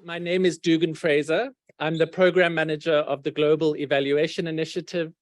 my name is Dugan Fraser. I'm the program manager of the Global Evaluation Initiative.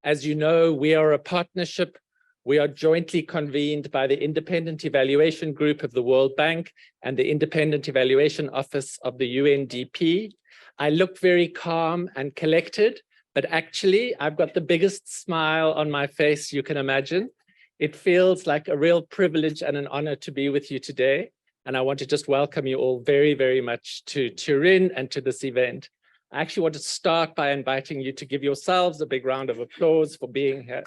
As you know, we are a partnership. We are jointly convened by the Independent Evaluation Group of the World Bank and the Independent Evaluation Office of the UNDP. I look very calm and collected, but actually I've got the biggest smile on my face you can imagine. It feels like a real privilege and an honor to be with you today. And I want to just welcome you all very, very much to Turin and to this event. I actually want to start by inviting you to give yourselves a big round of applause for being here.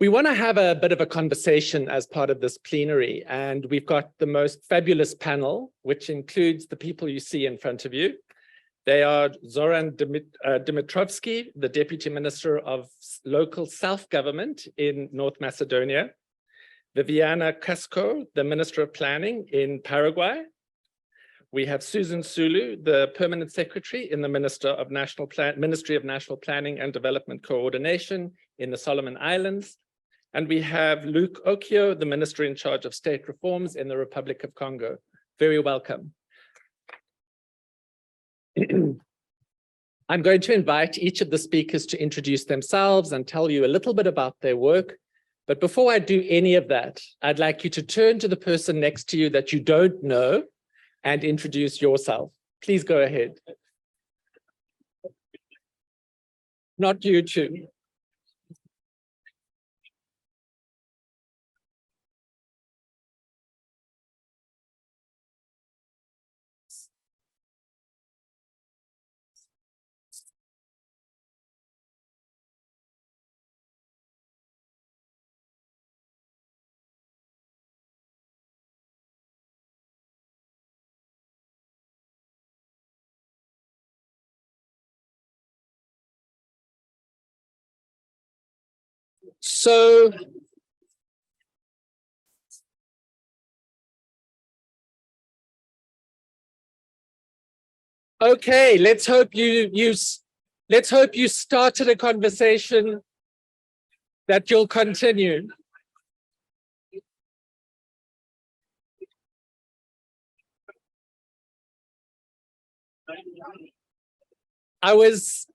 We want to have a bit of a conversation as part of this plenary, and we've got the most fabulous panel, which includes the people you see in front of you. They are Zoran Dimitrovsky, the Deputy Minister of Local Self-Government in North Macedonia, Viviana Casco, the Minister of Planning in Paraguay. We have Susan Sulu, the Permanent Secretary in the Ministry of National Planning and Development Coordination in the Solomon Islands. And we have Luke Okio, the Minister in charge of State Reforms in the Republic of Congo. Very welcome. I'm going to invite each of the speakers to introduce themselves and tell you a little bit about their work. But before I do any of that, I'd like you to turn to the person next to you that you don't know and introduce yourself. Please go ahead. Not you two. So, okay, let's hope you started a conversation that you'll continue. I was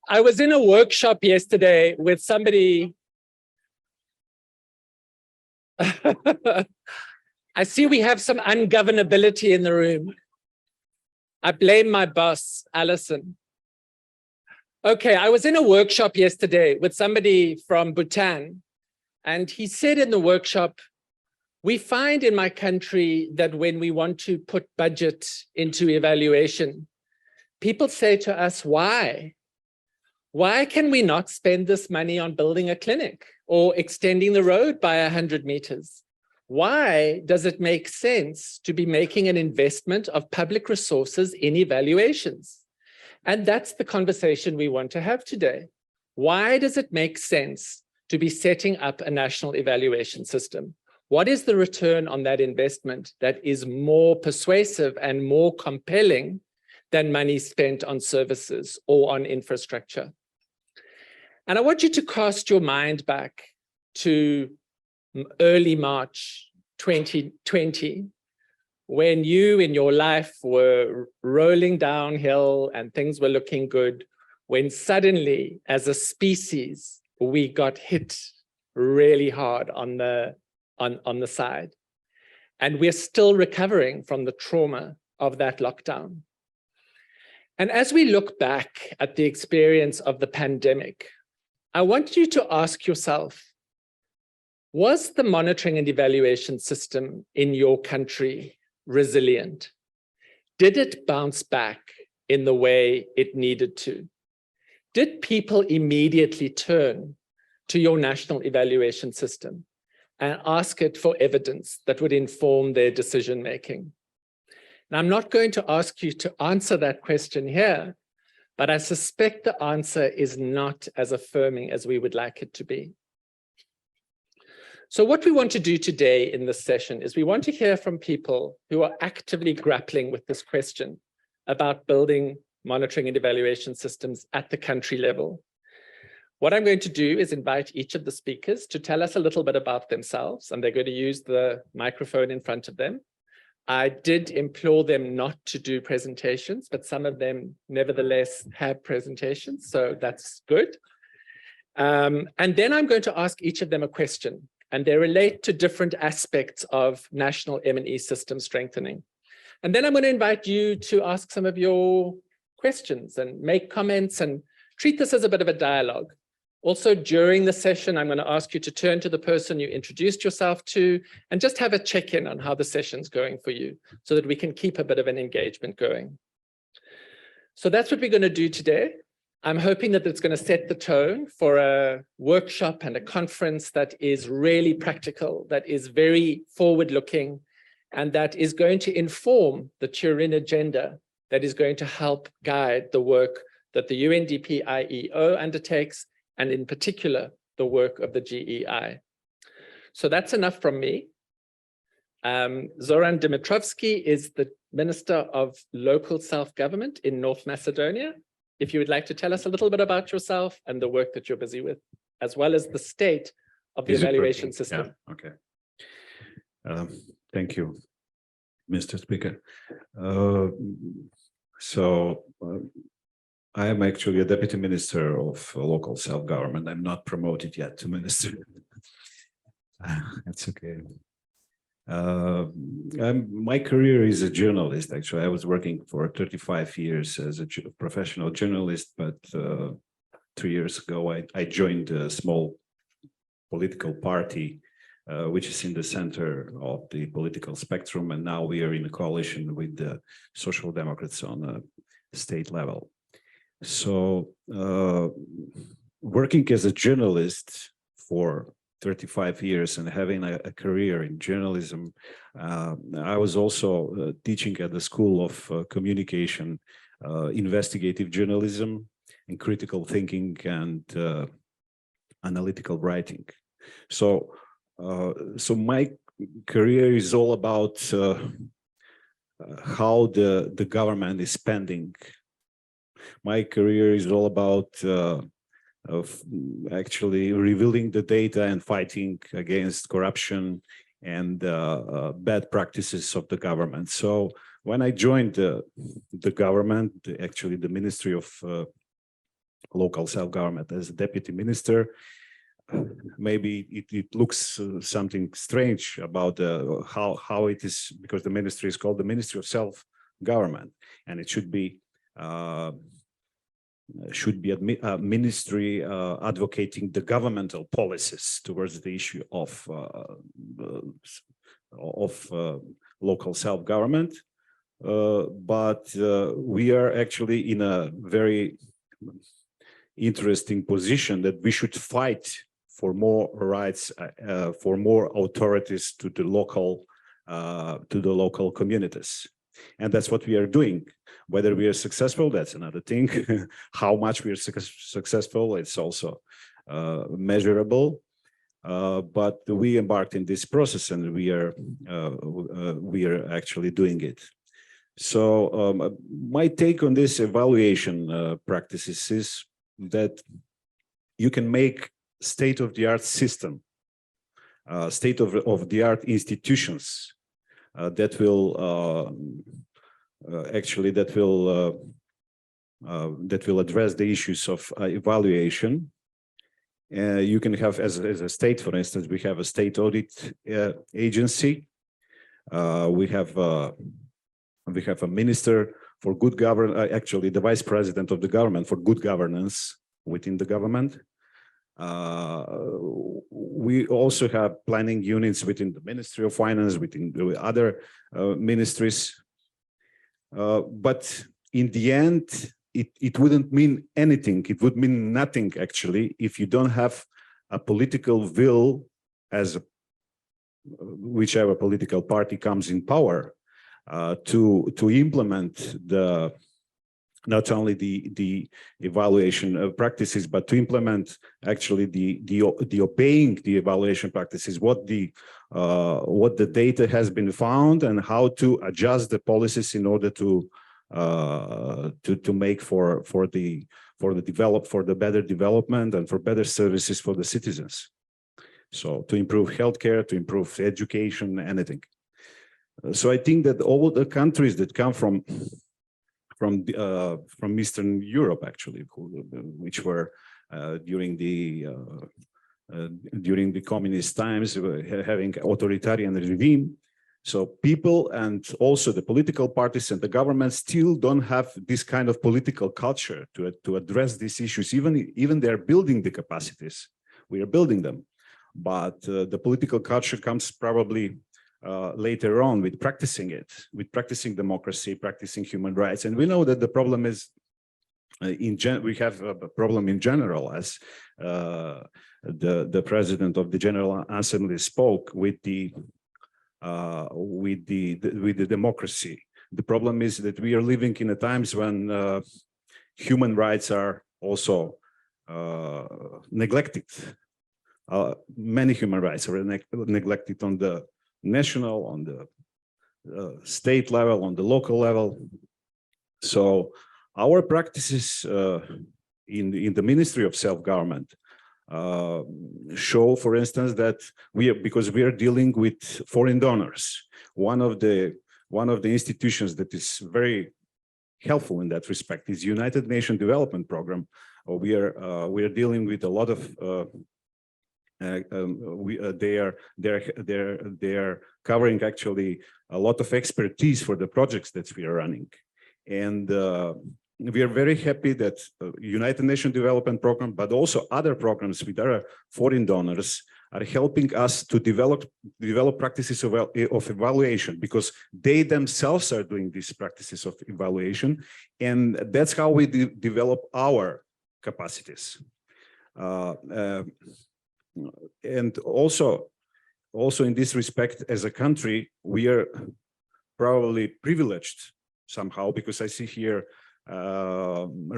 in a workshop yesterday with somebody. I see we have some ungovernability in the room. I blame my boss, Alison. Okay, I was in a workshop yesterday with somebody from Bhutan, and he said in the workshop, we find in my country that when we want to put budget into evaluation, people say to us, why? Why can we not spend this money on building a clinic or extending the road by 100 meters? Why does it make sense to be making an investment of public resources in evaluations? And that's the conversation we want to have today. Why does it make sense to be setting up a national evaluation system? What is the return on that investment that is more persuasive and more compelling than money spent on services or on infrastructure? And I want you to cast your mind back to early March 2020, when you in your life were rolling downhill and things were looking good, when suddenly as a species, we got hit really hard on the side. And we're still recovering from the trauma of that lockdown. And as we look back at the experience of the pandemic, I want you to ask yourself, was the monitoring and evaluation system in your country resilient? Did it bounce back in the way it needed to? Did people immediately turn to your national evaluation system and ask it for evidence that would inform their decision-making? Now, I'm not going to ask you to answer that question here, but I suspect the answer is not as affirming as we would like it to be. So what we want to do today in this session is we want to hear from people who are actively grappling with this question about building monitoring and evaluation systems at the country level. What I'm going to do is invite each of the speakers to tell us a little bit about themselves, and they're going to use the microphone in front of them. I did implore them not to do presentations, but some of them nevertheless have presentations, so that's good. And then I'm going to ask each of them a question, and they relate to different aspects of national M&E system strengthening. And then I'm going to invite you to ask some of your questions and make comments and treat this as a bit of a dialogue. Also, during the session, I'm going to ask you to turn to the person you introduced yourself to and just have a check-in on how the session's going for you so that we can keep a bit of an engagement going. So that's what we're going to do today. I'm hoping that it's going to set the tone for a workshop and a conference that is really practical, that is very forward-looking, and that is going to inform the Turin agenda that is going to help guide the work that the UNDP IEO undertakes, and in particular, the work of the GEI. So that's enough from me. Zoran Dimitrovsky is the Minister of Local Self-Government in North Macedonia. If you would like to tell us a little bit about yourself and the work that you're busy with, as well as the state of the evaluation system. Yeah, okay. Thank you, Mr. Speaker. I am actually a deputy minister of local self-government. I'm not promoted yet to minister. That's okay. My career is a journalist. Actually, I was working for 35 years as a professional journalist, but 3 years ago, I joined a small political party, which is in the center of the political spectrum. And now we are in a coalition with the Social Democrats on a state level. So working as a journalist for 35 years and having a career in journalism, I was also teaching at the School of Communication, investigative journalism and critical thinking and analytical writing. So my career is all about how the government is spending. My career is all about actually revealing the data and fighting against corruption and bad practices of the government. So when I joined the government, actually the Ministry of Local Self-Government as a deputy minister, maybe it looks something strange about how it is, because the ministry is called the Ministry of Self-Government, and it should be a ministry advocating the governmental policies towards the issue of local self-government. But we are actually in a very interesting position that we should fight for more rights, for more authorities to the local communities. And that's what we are doing. Whether we are successful, that's another thing. How much we are successful, it's also measurable. But we embarked in this process, and we are actually doing it. So my take on this evaluation practices is that you can make state-of-the-art system, state-of-the-art institutions that will address the issues of evaluation. You can have, as a state, for instance, we have a state audit agency. We have a minister for good governance, actually the vice president of the government for good governance within the government. We also have planning units within the Ministry of Finance, within the other ministries. But in the end, it wouldn't mean anything. It would mean nothing, actually, if you don't have a political will, as whichever political party comes in power, to implement not only the evaluation practices, but to implement actually the obeying the evaluation practices, what the data has been found, and how to adjust the policies in order to make for for the better development and for better services for the citizens. So to improve healthcare, to improve education, anything. So I think that all the countries that come from Eastern Europe, actually, which were during the communist times, having authoritarian regime. So people and also the political parties and the government still don't have this kind of political culture to address these issues. Even they're building the capacities. We are building them. But the political culture comes probably later on with practicing it, with practicing democracy, practicing human rights. And we know that the problem is, we have a problem in general, as the president of the General Assembly spoke with the democracy. The problem is that we are living in a times when human rights are also neglected. Many human rights are neglected on the national, on the state level, on the local level. So our practices in the Ministry of Self-Government show, for instance, that because we are dealing with foreign donors. One of the institutions that is very helpful in that respect is United Nations Development Program. We are dealing with a lot of they are covering actually a lot of expertise for the projects that we are running, and we are very happy that United Nations Development Program, but also other programs with other foreign donors, are helping us to develop practices of evaluation, because they themselves are doing these practices of evaluation, and that's how we develop our capacities. And also in this respect, as a country, we are probably privileged somehow, because I see here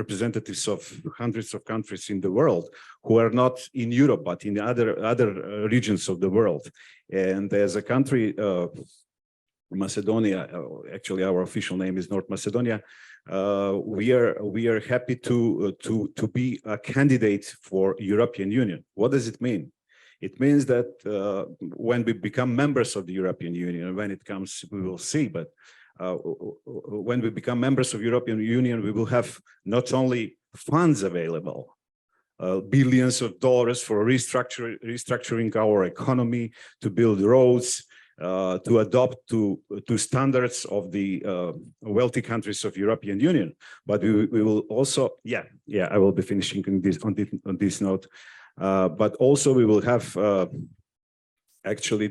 representatives of hundreds of countries in the world who are not in Europe, but in other regions of the world. And as a country, Macedonia, actually our official name is North Macedonia, we are happy to be a candidate for European Union. What does it mean? It means that when we become members of the European Union, when it comes, we will see, but when we become members of European Union, we will have not only funds available, billions of dollars for restructuring our economy, to build roads, to adopt to standards of the wealthy countries of European Union, but we will also, I will be finishing on this note, but also we will have actually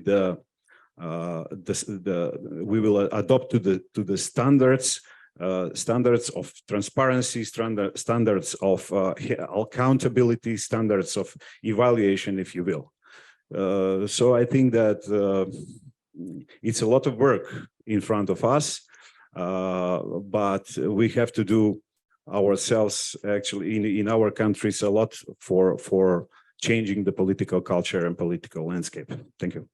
we will adopt to the standards of transparency, standards of accountability, standards of evaluation, if you will. So I think that it's a lot of work in front of us, but we have to do ourselves, actually, in our countries, a lot for changing the political culture and political landscape. Thank you.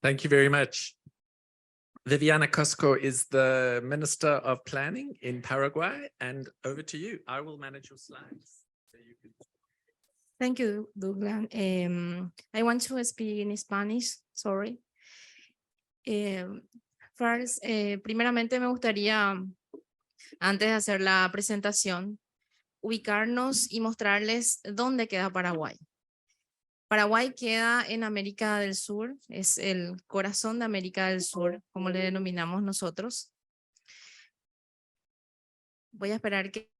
Thank you very much. Viviana Cosco is the Minister of Planning in Paraguay, and over to you. I will manage your slides. So you can... Thank you, Douglas. I want to speak in Spanish, sorry. First, primeramente me gustaría, antes de hacer la presentación, ubicarnos y mostrarles dónde queda Paraguay. Paraguay queda en América del Sur, es el corazón de América del Sur, como le denominamos nosotros. Voy a esperar que...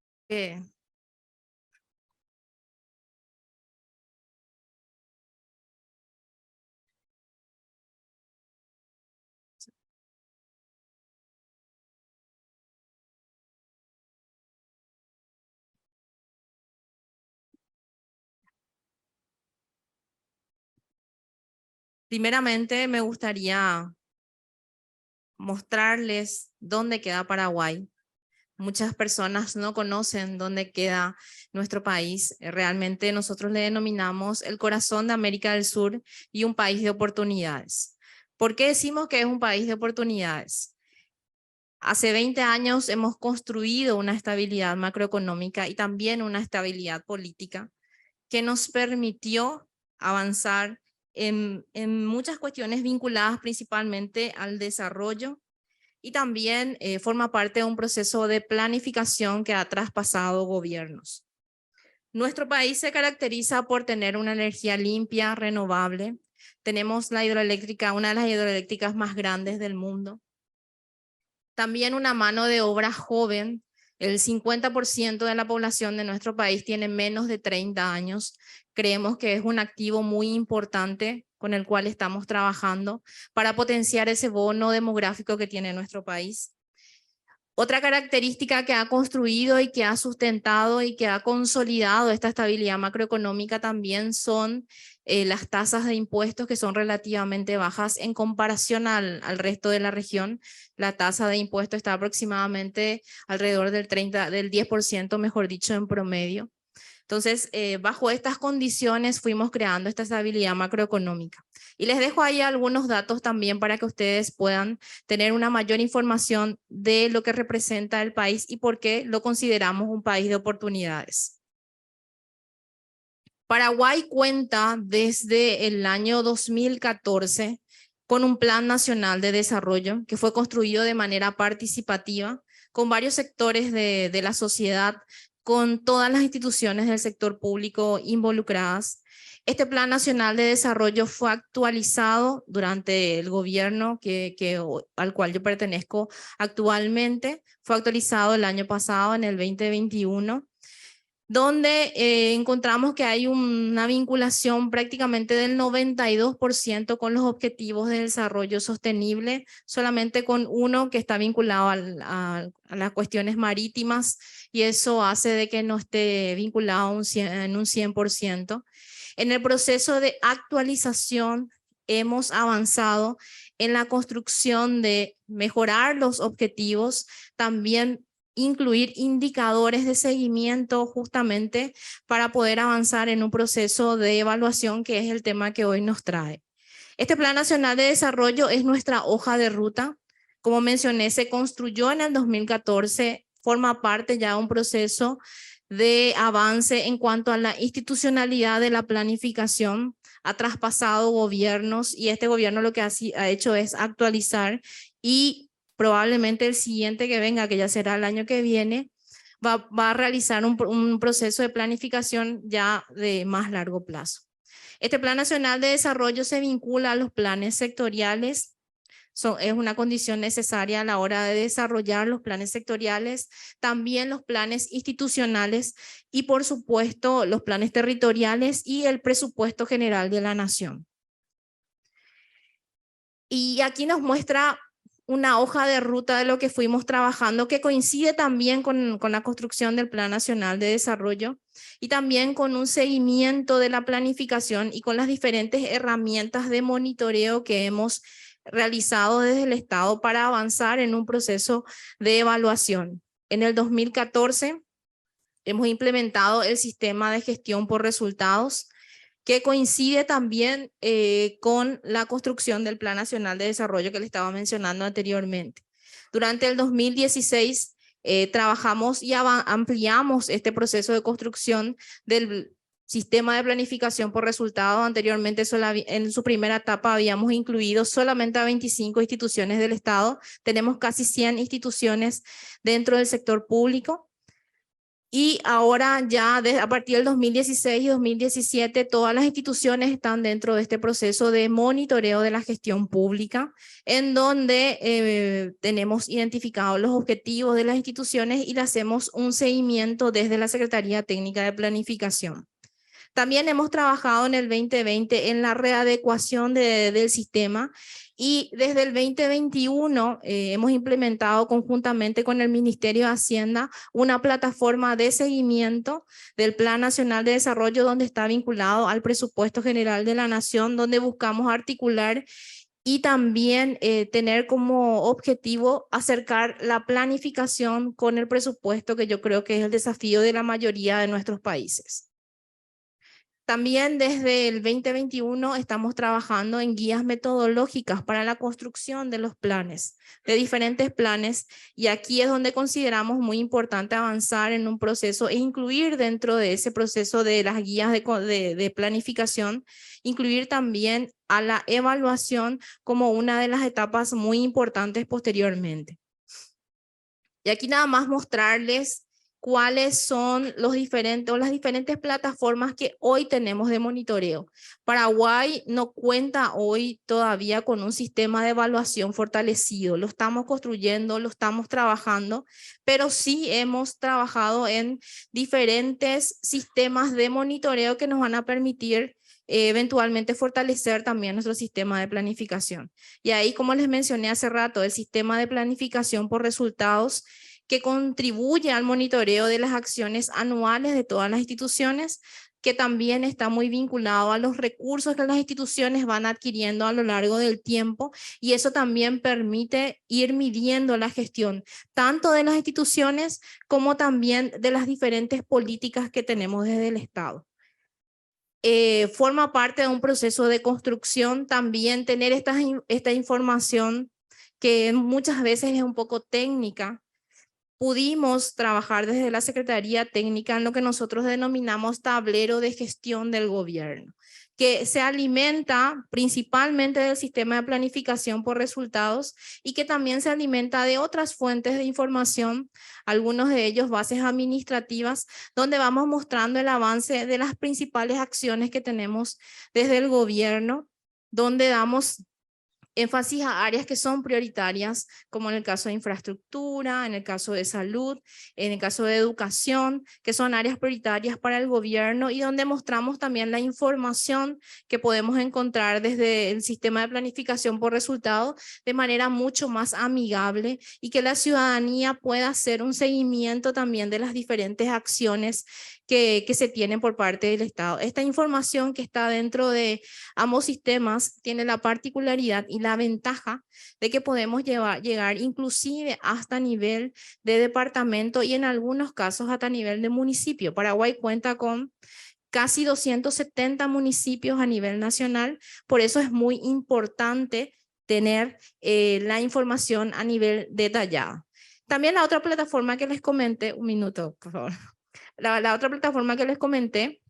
Primeramente, me gustaría mostrarles dónde queda Paraguay. Muchas personas no conocen dónde queda nuestro país. Realmente nosotros le denominamos el corazón de América del Sur y un país de oportunidades. ¿Por qué decimos que es un país de oportunidades? Hace 20 años hemos construido una estabilidad macroeconómica y también una estabilidad política que nos permitió avanzar en muchas cuestiones vinculadas principalmente al desarrollo y también forma parte de un proceso de planificación que ha traspasado gobiernos. Nuestro país se caracteriza por tener una energía limpia, renovable. Tenemos la hidroeléctrica, una de las hidroeléctricas más grandes del mundo. También una mano de obra joven. El 50% de la población de nuestro país tiene menos de 30 años. Creemos que es un activo muy importante con el cual estamos trabajando para potenciar ese bono demográfico que tiene nuestro país. Otra característica que ha construido y que ha sustentado y que ha consolidado esta estabilidad macroeconómica también son las tasas de impuestos, que son relativamente bajas en comparación al resto de la región. La tasa de impuestos está aproximadamente alrededor del 10%, mejor dicho, en promedio. Entonces, bajo estas condiciones fuimos creando esta estabilidad macroeconómica. Y les dejo ahí algunos datos también para que ustedes puedan tener una mayor información de lo que representa el país y por qué lo consideramos un país de oportunidades. Paraguay cuenta desde el año 2014 con un Plan Nacional de Desarrollo que fue construido de manera participativa con varios sectores de la sociedad, con todas las instituciones del sector público involucradas. Este Plan Nacional de Desarrollo fue actualizado durante el gobierno al cual yo pertenezco actualmente. Fue actualizado el año pasado, en el 2021, donde encontramos que hay una vinculación prácticamente del 92% con los objetivos de desarrollo sostenible, solamente con uno que está vinculado a las cuestiones marítimas, y eso hace de que no esté vinculado en un 100%. En el proceso de actualización hemos avanzado en la construcción de mejorar los objetivos, también incluir indicadores de seguimiento justamente para poder avanzar en un proceso de evaluación, que es el tema que hoy nos trae. Este Plan Nacional de Desarrollo es nuestra hoja de ruta. Como mencioné, se construyó en el 2014, forma parte ya de un proceso de avance en cuanto a la institucionalidad de la planificación. Ha traspasado gobiernos y este gobierno lo que ha hecho es actualizar, y probablemente el siguiente que venga, que ya será el año que viene, va a realizar un proceso de planificación ya de más largo plazo. Este Plan Nacional de Desarrollo se vincula a los planes sectoriales. Es una condición necesaria a la hora de desarrollar los planes sectoriales, también los planes institucionales y, por supuesto, los planes territoriales y el presupuesto general de la nación. Y aquí nos muestra una hoja de ruta de lo que fuimos trabajando, que coincide también con la construcción del Plan Nacional de Desarrollo y también con un seguimiento de la planificación y con las diferentes herramientas de monitoreo que hemos realizado desde el Estado para avanzar en un proceso de evaluación. En el 2014 hemos implementado el sistema de gestión por resultados, que coincide también con la construcción del Plan Nacional de Desarrollo que le estaba mencionando anteriormente. Durante el 2016 trabajamos y ampliamos este proceso de construcción del sistema de planificación por resultado. Anteriormente, en su primera etapa, habíamos incluido solamente a 25 instituciones del Estado. Tenemos casi 100 instituciones dentro del sector público. Y ahora ya a partir del 2016 y 2017, todas las instituciones están dentro de este proceso de monitoreo de la gestión pública, en donde tenemos identificados los objetivos de las instituciones y le hacemos un seguimiento desde la Secretaría Técnica de Planificación. También hemos trabajado en el 2020 en la readecuación del sistema, y desde el 2021 hemos implementado conjuntamente con el Ministerio de Hacienda una plataforma de seguimiento del Plan Nacional de Desarrollo, donde está vinculado al presupuesto general de la Nación, donde buscamos articular y también tener como objetivo acercar la planificación con el presupuesto, que yo creo que es el desafío de la mayoría de nuestros países. También desde el 2021 estamos trabajando en guías metodológicas para la construcción de los planes, de diferentes planes, y aquí es donde consideramos muy importante avanzar en un proceso e incluir dentro de ese proceso de las guías de planificación, incluir también a la evaluación como una de las etapas muy importantes posteriormente. Y aquí nada más mostrarles cuáles son los diferentes o las diferentes plataformas que hoy tenemos de monitoreo. Paraguay no cuenta hoy todavía con un sistema de evaluación fortalecido. Lo estamos construyendo, lo estamos trabajando, pero sí hemos trabajado en diferentes sistemas de monitoreo que nos van a permitir eventualmente fortalecer también nuestro sistema de planificación. Y ahí, como les mencioné hace rato, el sistema de planificación por resultados que contribuye al monitoreo de las acciones anuales de todas las instituciones, que también está muy vinculado a los recursos que las instituciones van adquiriendo a lo largo del tiempo, y eso también permite ir midiendo la gestión, tanto de las instituciones como también de las diferentes políticas que tenemos desde el Estado. Forma parte de un proceso de construcción también tener esta información que muchas veces es un poco técnica. Pudimos trabajar desde la Secretaría Técnica en lo que nosotros denominamos tablero de gestión del gobierno, que se alimenta principalmente del sistema de planificación por resultados y que también se alimenta de otras fuentes de información, algunos de ellos bases administrativas, donde vamos mostrando el avance de las principales acciones que tenemos desde el gobierno, donde damos énfasis a áreas que son prioritarias, como en el caso de infraestructura, en el caso de salud, en el caso de educación, que son áreas prioritarias para el gobierno, y donde mostramos también la información que podemos encontrar desde el sistema de planificación por resultado de manera mucho más amigable, y que la ciudadanía pueda hacer un seguimiento también de las diferentes acciones que se tienen por parte del Estado. Esta información que está dentro de ambos sistemas tiene la particularidad y la ventaja de que podemos llegar inclusive hasta nivel de departamento y en algunos casos hasta nivel de municipio. Paraguay cuenta con casi 270 municipios a nivel nacional, por eso es muy importante tener la información a nivel detallado. También la otra plataforma que les comenté, un minuto, por favor. La otra plataforma que les comenté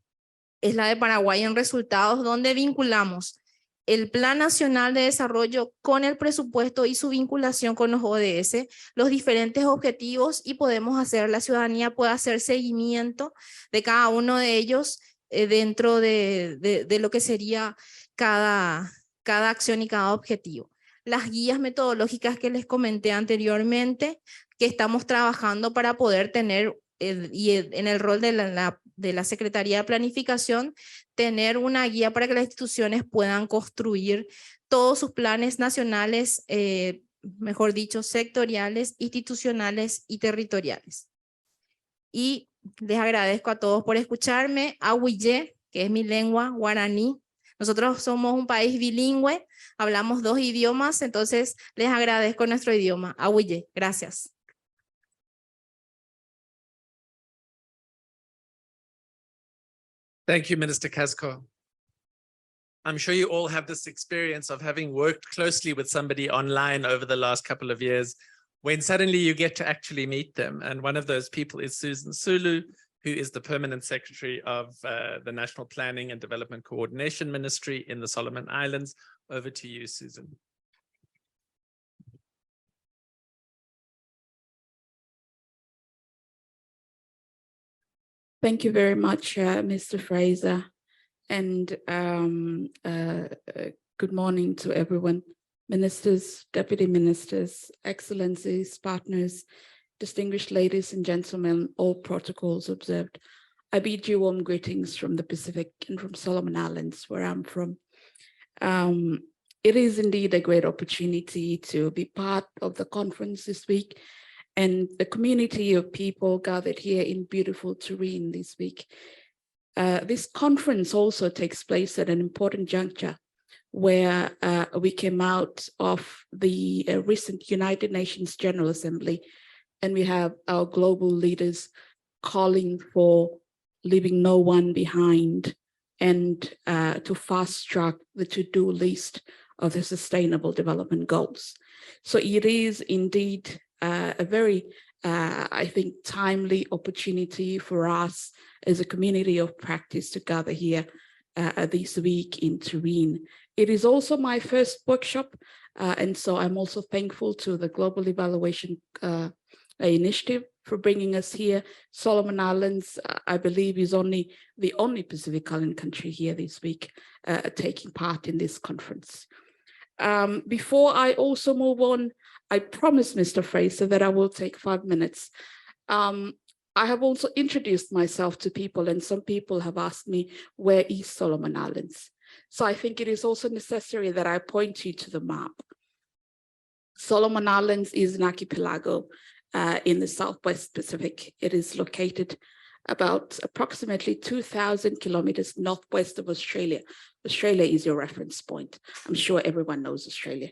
es la de Paraguay en resultados, donde vinculamos el Plan Nacional de Desarrollo con el presupuesto y su vinculación con los ODS, los diferentes objetivos, y podemos hacer, la ciudadanía puede hacer seguimiento de cada uno de ellos dentro de lo que sería cada acción y cada objetivo. Las guías metodológicas que les comenté anteriormente, que estamos trabajando para poder tener en el rol de la Secretaría de Planificación, tener una guía para que las instituciones puedan construir todos sus planes nacionales, mejor dicho, sectoriales, institucionales y territoriales. Y les agradezco a todos por escucharme. Ahuillé, que es mi lengua guaraní. Nosotros somos un país bilingüe, hablamos 2 idiomas, entonces les agradezco nuestro idioma. Ahuillé, gracias. Thank you, Minister Casco. I'm sure you all have this experience of having worked closely with somebody online over the last couple of years, when suddenly you get to actually meet them. And one of those people is Susan Sulu, who is the Permanent Secretary of the National Planning and Development Coordination Ministry in the Solomon Islands. Over to you, Susan. Thank you very much, Mr. Fraser, and good morning to everyone, ministers, deputy ministers, excellencies, partners, distinguished ladies and gentlemen, all protocols observed. I bid you warm greetings from the Pacific and from Solomon Islands, where I'm from. It is indeed a great opportunity to be part of the conference this week, and the community of people gathered here in beautiful Turin this week. This conference also takes place at an important juncture where we came out of the recent United Nations General Assembly, and we have our global leaders calling for leaving no one behind and to fast track the to-do list of the Sustainable Development Goals. So it is indeed a very, I think, timely opportunity for us as a community of practice to gather here this week in Turin. It is also my first workshop, and so I'm also thankful to the Global Evaluation Initiative for bringing us here. Solomon Islands, I believe, is the only Pacific Island country here this week taking part in this conference. Before I also move on, I promised Mr. Fraser that I will take 5 minutes. I have also introduced myself to people, and some people have asked me, where is Solomon Islands? So I think it is also necessary that I point you to the map. Solomon Islands is an archipelago in the Southwest Pacific. It is located about approximately 2,000 kilometers northwest of Australia. Australia is your reference point. I'm sure everyone knows Australia.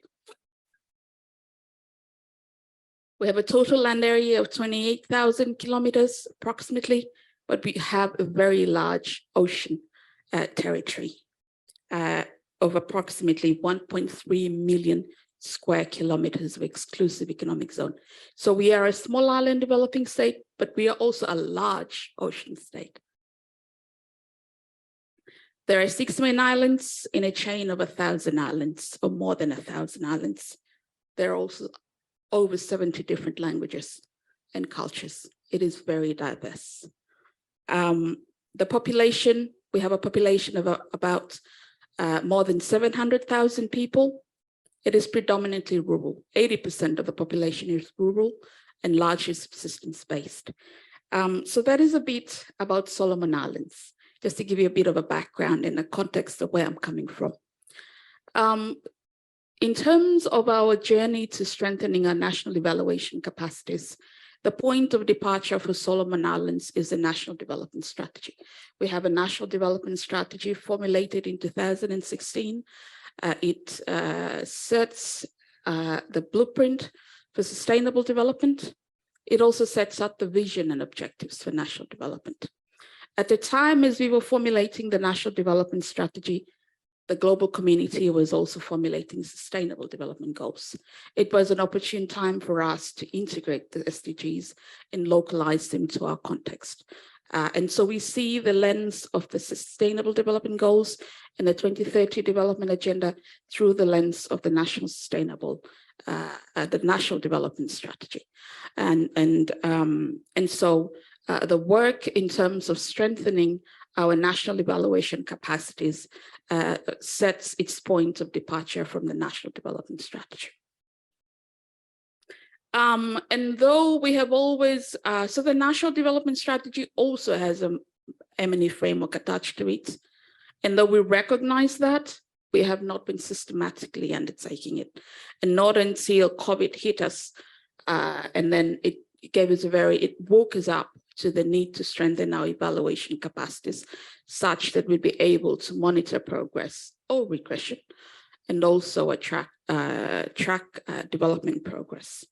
We have a total land area of 28,000 kilometers approximately, but we have a very large ocean territory of approximately 1.3 million square kilometers of exclusive economic zone. So we are a small island developing state, but we are also a large ocean state. There are 6 main islands in a chain of 1,000 islands, or more than 1,000 islands. There are also over 70 different languages and cultures. It is very diverse. The population, we have a population of about more than 700,000 people. It is predominantly rural. 80% of the population is rural and largely subsistence-based. So that is a bit about Solomon Islands, just to give you a bit of a background in the context of where I'm coming from. In terms of our journey to strengthening our national evaluation capacities, the point of departure for Solomon Islands is the National Development Strategy. We have a National Development Strategy formulated in 2016. It sets the blueprint for sustainable development. It also sets up the vision and objectives for national development. At the time, as we were formulating the National Development Strategy, the global community was also formulating sustainable development goals. It was an opportune time for us to integrate the SDGs and localize them to our context. And so we see the lens of the sustainable development goals and the 2030 development agenda through the lens of the national the national development strategy. And so the work in terms of strengthening our national evaluation capacities sets its point of departure from the national development strategy. And though we have always, so the national development strategy also has a M&E framework attached to it. And though we recognize that, we have not been systematically undertaking it. And not until COVID hit us, and then it gave us it woke us up to the need to strengthen our evaluation capacities such that we'd be able to monitor progress or regression and also track development progress.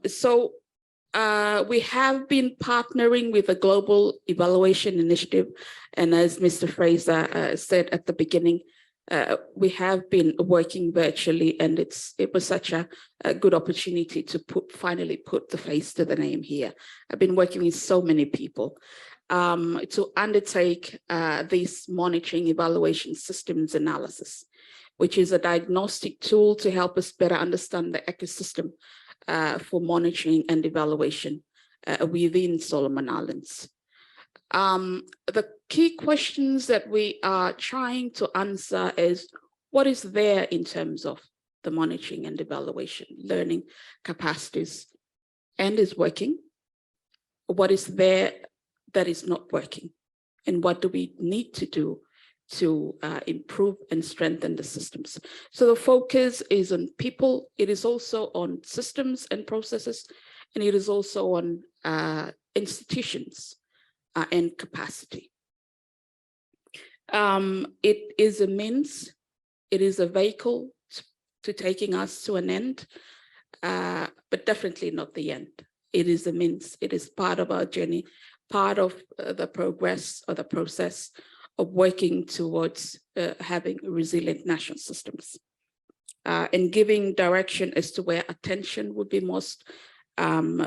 So we have been partnering with the Global Evaluation Initiative. And as Mr. Fraser said at the beginning, we have been working virtually, and it was such a good opportunity to finally put the face to the name here. I've been working with so many people to undertake this monitoring evaluation systems analysis, which is a diagnostic tool to help us better understand the ecosystem for monitoring and evaluation within Solomon Islands. The key questions that we are trying to answer is, what is there in terms of the monitoring and evaluation, learning capacities, and is working? What is there that is not working? And what do we need to do to improve and strengthen the systems? So the focus is on people, it is also on systems and processes, and it is also on institutions and capacity. It is a means, it is a vehicle to taking us to an end, but definitely not the end. It is a means, it is part of our journey, part of the progress or the process of working towards having resilient national systems and giving direction as to where attention would be most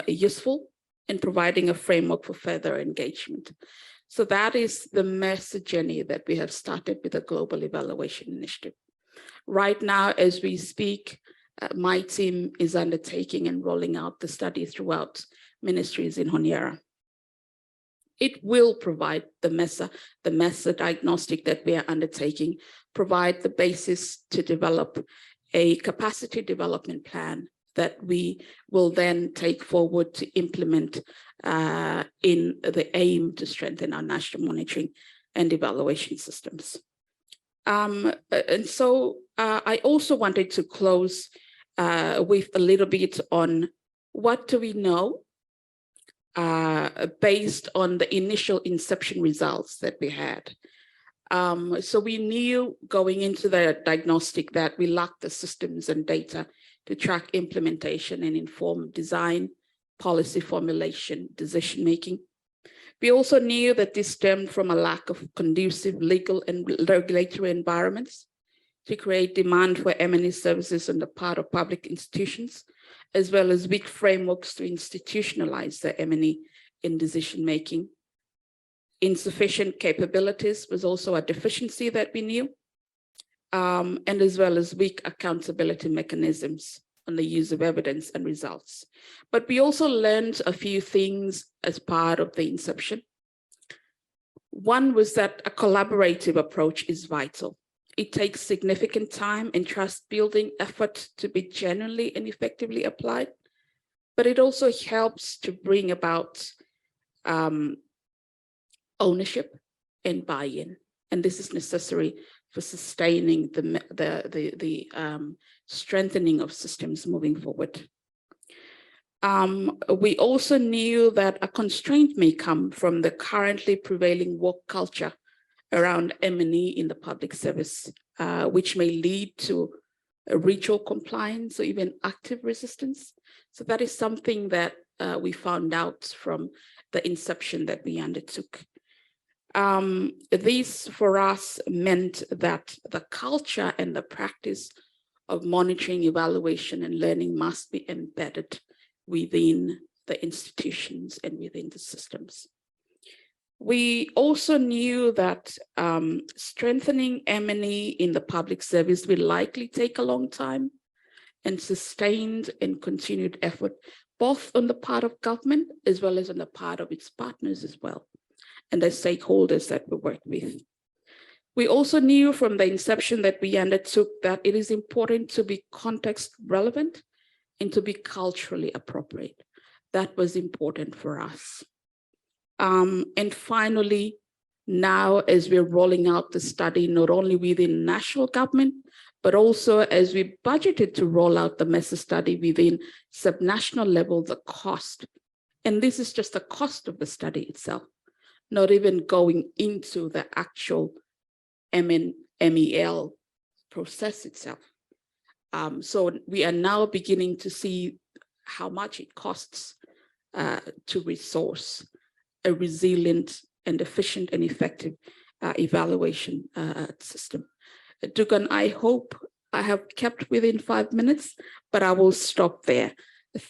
useful in providing a framework for further engagement. So that is the message journey that we have started with the Global Evaluation Initiative. Right now, as we speak, my team is undertaking and rolling out the study throughout ministries in Honiara. It will provide the MESA diagnostic that we are undertaking, provide the basis to develop a capacity development plan that we will then take forward to implement in the aim to strengthen our national monitoring and evaluation systems. And so I also wanted to close with a little bit on what do we know based on the initial inception results that we had. So we knew going into the diagnostic that we lacked the systems and data to track implementation and inform design, policy formulation, decision-making. We also knew that this stemmed from a lack of conducive legal and regulatory environments to create demand for M&E services on the part of public institutions, as well as weak frameworks to institutionalize the M&E in decision-making. Insufficient capabilities was also a deficiency that we knew, and as well as weak accountability mechanisms on the use of evidence and results. But we also learned a few things as part of the inception. One was that a collaborative approach is vital. It takes significant time and trust building effort to be genuinely and effectively applied, but it also helps to bring about ownership and buy-in. And this is necessary for sustaining the strengthening of systems moving forward. We also knew that a constraint may come from the currently prevailing work culture around M&E in the public service, which may lead to a ritual compliance or even active resistance. So that is something that we found out from the inception that we undertook. This for us meant that the culture and the practice of monitoring, evaluation, and learning must be embedded within the institutions and within the systems. We also knew that strengthening M&E in the public service will likely take a long time, and sustained and continued effort, both on the part of government as well as on the part of its partners as well, and the stakeholders that we work with. We also knew from the inception that we undertook that it is important to be context relevant and to be culturally appropriate. That was important for us. And finally, now as we're rolling out the study, not only within national government, but also as we budgeted to roll out the MESA study within subnational level, the cost. And this is just the cost of the study itself, not even going into the actual MEL process itself. So we are now beginning to see how much it costs to resource a resilient and efficient and effective evaluation system. Dugan, I hope I have kept within 5 minutes, but I will stop there.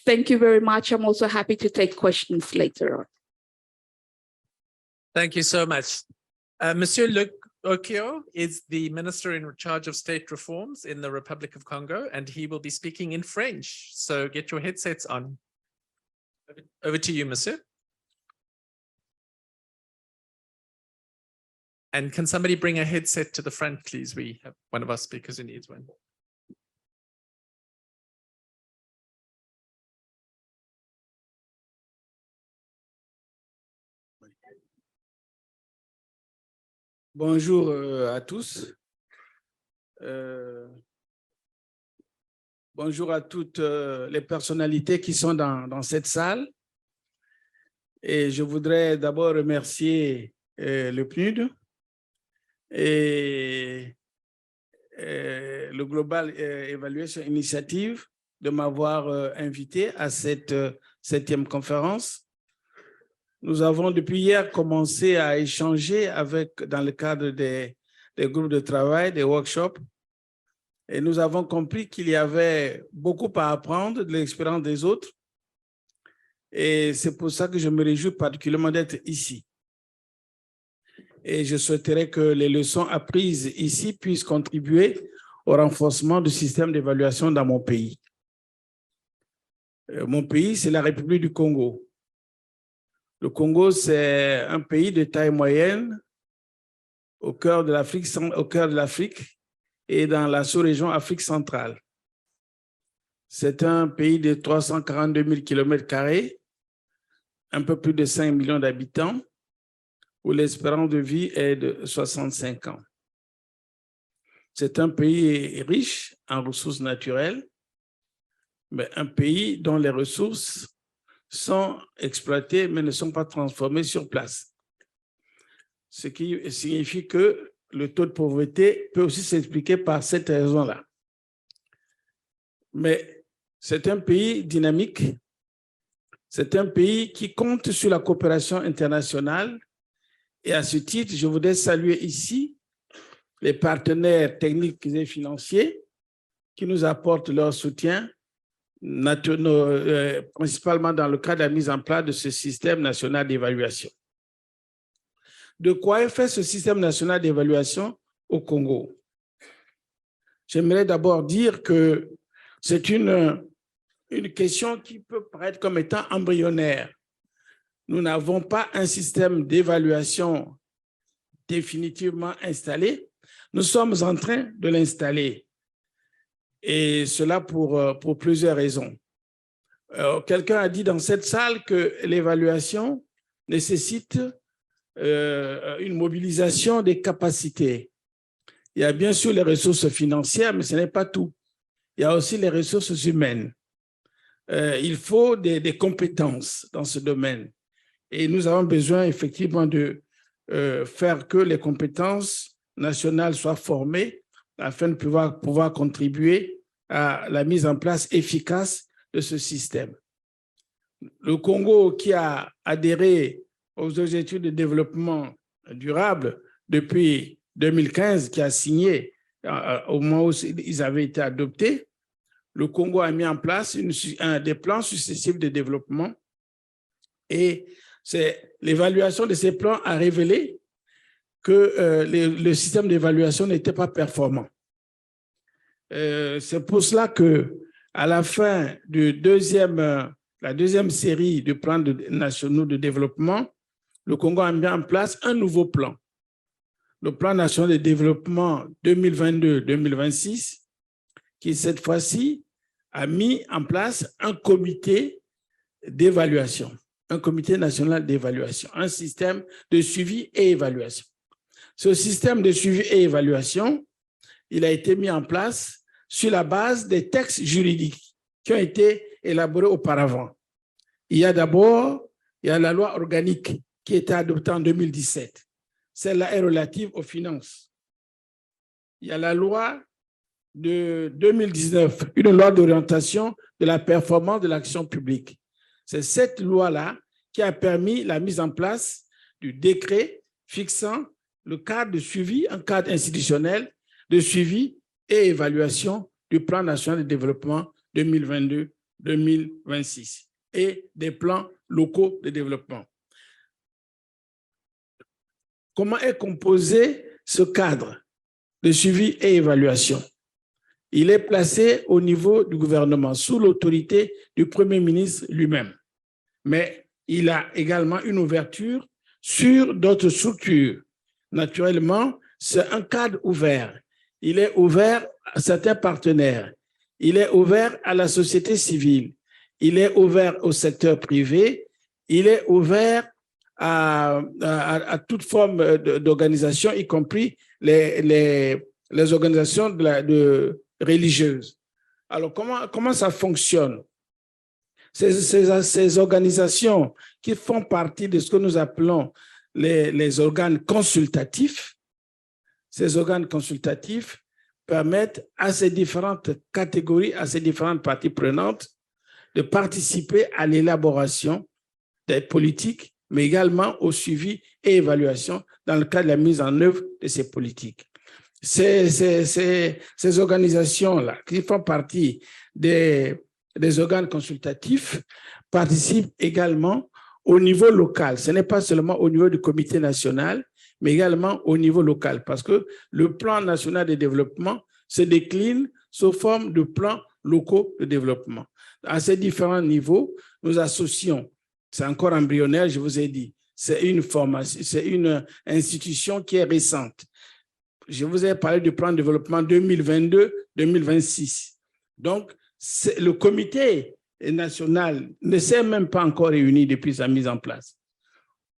Thank you very much. I'm also happy to take questions later on. Thank you so much. Monsieur Luc Okio is the Minister in charge of state reforms in the Republic of Congo, and he will be speaking in French. So get your headsets on. Over to you, Monsieur. And can somebody bring a headset to the front, please? We have one of our speakers who needs one. Bonjour à tous. Bonjour à toutes les personnalités qui sont dans cette salle. Et je voudrais d'abord remercier le PNUD et le Global Evaluation Initiative de m'avoir invité à cette 7e conférence. Nous avons depuis hier commencé à échanger dans le cadre des groupes de travail, des workshops, et nous avons compris qu'il y avait beaucoup à apprendre de l'expérience des autres. Et c'est pour ça que je me réjouis particulièrement d'être ici. Et je souhaiterais que les leçons apprises ici puissent contribuer au renforcement du système d'évaluation dans mon pays. Mon pays, c'est la République du Congo. Le Congo, c'est un pays de taille moyenne au cœur de l'Afrique et dans la sous-région Afrique centrale. C'est un pays de 342 000 km², un peu plus de 5 millions d'habitants, où l'espérance de vie est de 65 ans. C'est un pays riche en ressources naturelles, mais un pays dont les ressources sont exploitées mais ne sont pas transformées sur place. Ce qui signifie que le taux de pauvreté peut aussi s'expliquer par cette raison-là. Mais c'est un pays dynamique, c'est un pays qui compte sur la coopération internationale. Et à ce titre, je voudrais saluer ici les partenaires techniques et financiers qui nous apportent leur soutien, principalement dans le cadre de la mise en place de ce système national d'évaluation. De quoi est fait ce système national d'évaluation au Congo? J'aimerais d'abord dire que c'est une question qui peut paraître comme étant embryonnaire. Nous n'avons pas un système d'évaluation définitivement installé. Nous sommes en train de l'installer. Et cela pour plusieurs raisons. Quelqu'un a dit dans cette salle que l'évaluation nécessite une mobilisation des capacités. Il y a bien sûr les ressources financières, mais ce n'est pas tout. Il y a aussi les ressources humaines. Il faut des compétences dans ce domaine. Et nous avons besoin effectivement de faire que les compétences nationales soient formées afin de pouvoir contribuer à la mise en place efficace de ce système. Le Congo, qui a adhéré aux objectifs de développement durable depuis 2015, qui a signé au moment où ils avaient été adoptés, le Congo a mis en place des plans successifs de développement et l'évaluation de ces plans a révélé que le système d'évaluation n'était pas performant. C'est pour cela qu'à la fin de la deuxième série de plans nationaux de développement, le Congo a mis en place un nouveau plan, le plan national de développement 2022-2026, qui cette fois-ci a mis en place un comité d'évaluation, un comité national d'évaluation, un système de suivi et évaluation. Ce système de suivi et évaluation, il a été mis en place sur la base des textes juridiques qui ont été élaborés auparavant. Il y a d'abord la loi organique qui a été adoptée en 2017. Celle-là est relative aux finances. Il y a la loi de 2019, une loi d'orientation de la performance de l'action publique. C'est cette loi-là qui a permis la mise en place du décret fixant le cadre de suivi, un cadre institutionnel de suivi et évaluation du plan national de développement 2022-2026 et des plans locaux de développement. Comment est composé ce cadre de suivi et évaluation? Il est placé au niveau du gouvernement, sous l'autorité du Premier ministre lui-même. Mais il a également une ouverture sur d'autres structures. Naturellement, c'est un cadre ouvert. Il est ouvert à certains partenaires. Il est ouvert à la société civile. Il est ouvert au secteur privé. Il est ouvert à toute forme d'organisation, y compris les organisations religieuses. Alors, comment ça fonctionne? Ces organisations qui font partie de ce que nous appelons les organes consultatifs, ces organes consultatifs permettent à ces différentes catégories, à ces différentes parties prenantes de participer à l'élaboration des politiques, mais également au suivi et évaluation dans le cadre de la mise en œuvre de ces politiques. Ces organisations-là, qui font partie des organes consultatifs, participent également au niveau local. Ce n'est pas seulement au niveau du comité national, mais également au niveau local, parce que le plan national de développement se décline sous forme de plans locaux de développement. À ces différents niveaux, nous associons, c'est encore embryonnaire, je vous ai dit, c'est une formation, c'est une institution qui est récente. Je vous ai parlé du plan de développement 2022-2026. Donc, le comité national ne s'est même pas encore réuni depuis sa mise en place.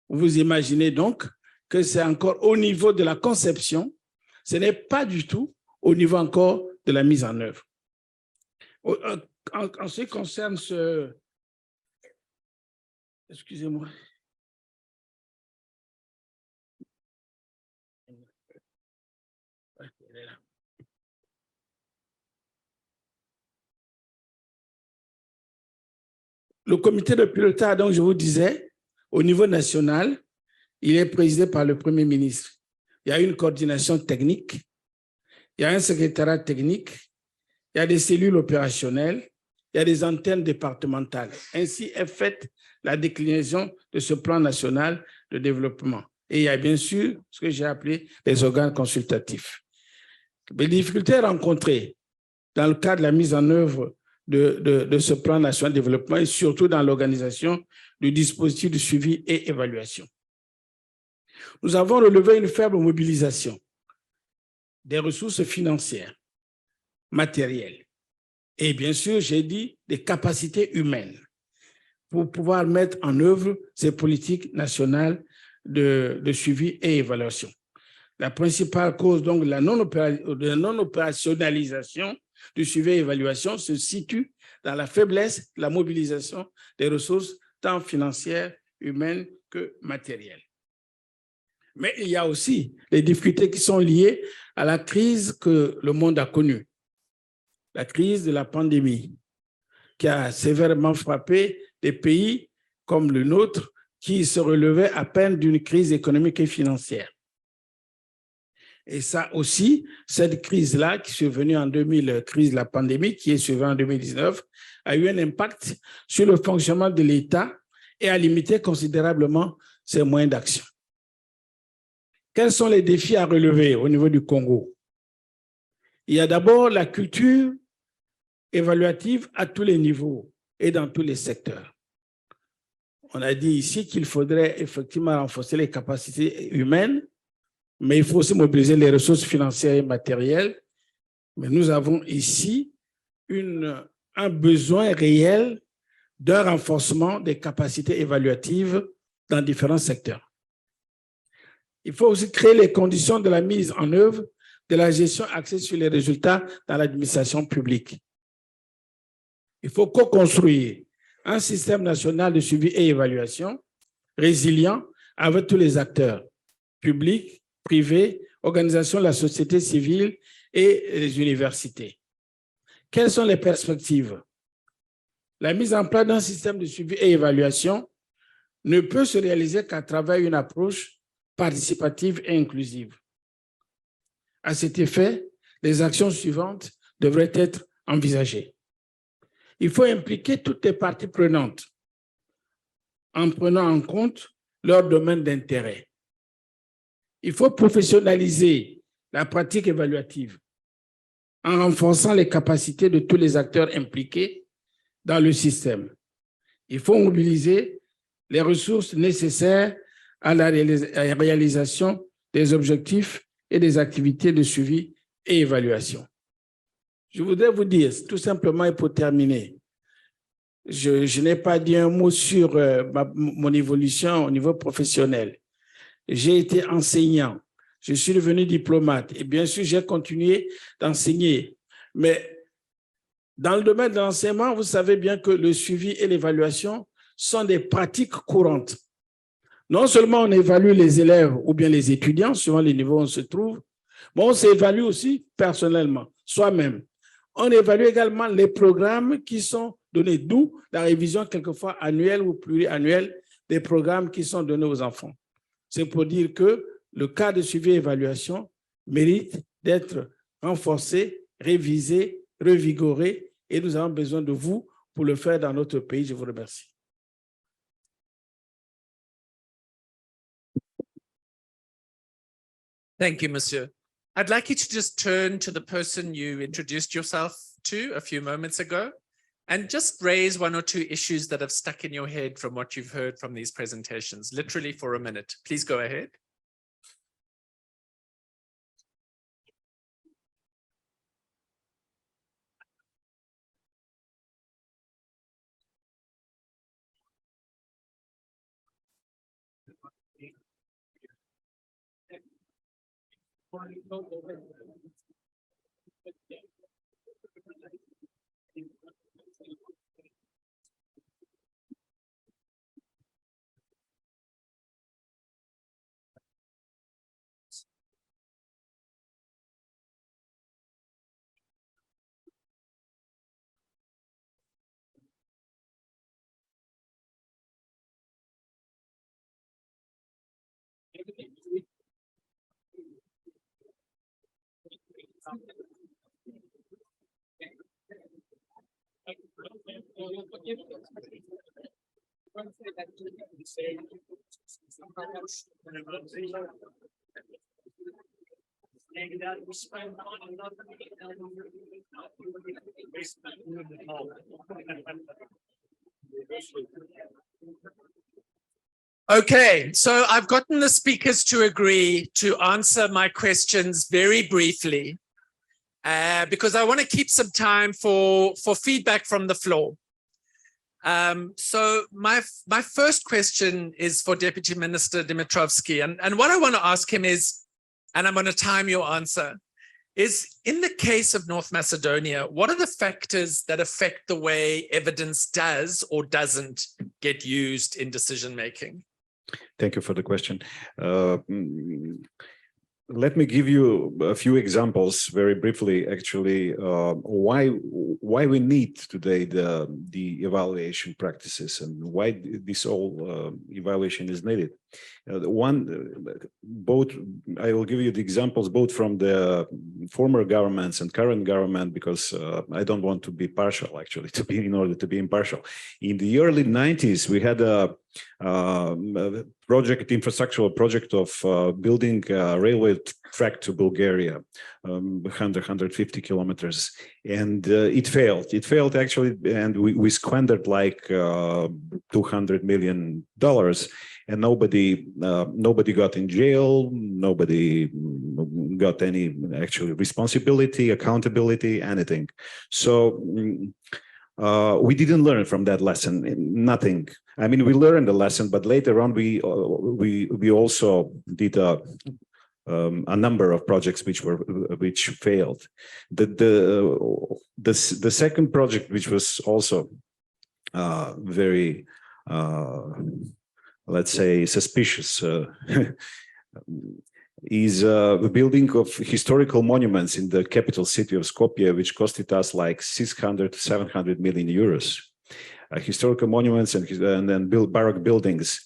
Vous imaginez donc que c'est encore au niveau de la conception, ce n'est pas du tout au niveau encore de la mise en œuvre. En ce qui concerne ce... Excusez-moi. Le comité de pilotage, donc je vous disais, au niveau national, il est présidé par le Premier ministre. Il y a une coordination technique, il y a un secrétariat technique, il y a des cellules opérationnelles, il y a des antennes départementales. Ainsi est faite la déclinaison de ce plan national de développement. Et il y a bien sûr ce que j'ai appelé les organes consultatifs. Les difficultés rencontrées dans le cadre de la mise en œuvre de ce plan national de développement et surtout dans l'organisation du dispositif de suivi et évaluation. Nous avons relevé une faible mobilisation des ressources financières, matérielles et bien sûr, j'ai dit, des capacités humaines pour pouvoir mettre en œuvre ces politiques nationales de suivi et évaluation. La principale cause donc de la non-opérationnalisation du suivi et évaluation se situe dans la faiblesse de la mobilisation des ressources tant financières, humaines que matérielles. Mais il y a aussi les difficultés qui sont liées à la crise que le monde a connue, la crise de la pandémie, qui a sévèrement frappé des pays comme le nôtre, qui se relevaient à peine d'une crise économique et financière. Et ça aussi, cette crise-là, qui est venue en 2000, crise de la pandémie, qui est suivie en 2019, a eu un impact sur le fonctionnement de l'État et a limité considérablement ses moyens d'action. Quels sont les défis à relever au niveau du Congo? Il y a d'abord la culture évaluative à tous les niveaux et dans tous les secteurs. On a dit ici qu'il faudrait effectivement renforcer les capacités humaines, mais il faut aussi mobiliser les ressources financières et matérielles. Mais nous avons ici un besoin réel d'un renforcement des capacités évaluatives dans différents secteurs. Il faut aussi créer les conditions de la mise en œuvre de la gestion axée sur les résultats dans l'administration publique. Il faut co-construire un système national de suivi et évaluation résilient avec tous les acteurs publics, privés, organisations de la société civile et les universités. Quelles sont les perspectives? La mise en place d'un système de suivi et évaluation ne peut se réaliser qu'à travers une approche participative et inclusive. À cet effet, les actions suivantes devraient être envisagées. Il faut impliquer toutes les parties prenantes en prenant en compte leur domaine d'intérêt. Il faut professionnaliser la pratique évaluative en renforçant les capacités de tous les acteurs impliqués dans le système. Il faut mobiliser les ressources nécessaires à la réalisation des objectifs et des activités de suivi et évaluation. Je voudrais vous dire, tout simplement, et pour terminer, je n'ai pas dit un mot sur mon évolution au niveau professionnel. J'ai été enseignant, je suis devenu diplomate et bien sûr, j'ai continué d'enseigner. Mais dans le domaine de l'enseignement, vous savez bien que le suivi et l'évaluation sont des pratiques courantes. Non seulement on évalue les élèves ou bien les étudiants, suivant les niveaux où on se trouve, mais on s'évalue aussi personnellement, soi-même. On évalue également les programmes qui sont donnés, d'où la révision quelquefois annuelle ou pluriannuelle des programmes qui sont donnés aux enfants. C'est pour dire que le cadre de suivi et évaluation mérite d'être renforcé, révisé, revigoré, et nous avons besoin de vous pour le faire dans notre pays. Je vous remercie. Thank you, monsieur. I'd like you to just turn to the person you introduced yourself to a few moments ago and just raise one or two issues that have stuck in your head from what you've heard from these presentations, literally for a minute. Please go ahead. Okay, so I've gotten the speakers to agree to answer my questions very briefly because I want to keep some time for feedback from the floor. So my first question is for Deputy Minister Dimitrovsky, and what I want to ask him is, and I'm going to time your answer, is in the case of North Macedonia, what are the factors that affect the way evidence does or doesn't get used in decision-making? Thank you for the question. Let me give you a few examples very briefly, actually, why we need today the evaluation practices and why this whole evaluation is needed. I will give you the examples both from the former governments and current government, because I don't want to be partial, actually, in order to be impartial. In the early 90s, we had a infrastructural project of building a railway track to Bulgaria, 150 kilometers, and it failed. It failed, actually, and we squandered like $200 million, and nobody got in jail, nobody got any actually responsibility, accountability, anything. So we didn't learn from that lesson, nothing. I mean, we learned the lesson, but later on we also did a number of projects which failed. The second project, which was also very let's say suspicious, is the building of historical monuments in the capital city of Skopje, which costed us like 600 to 700 million euros. Historical monuments and then baroque buildings.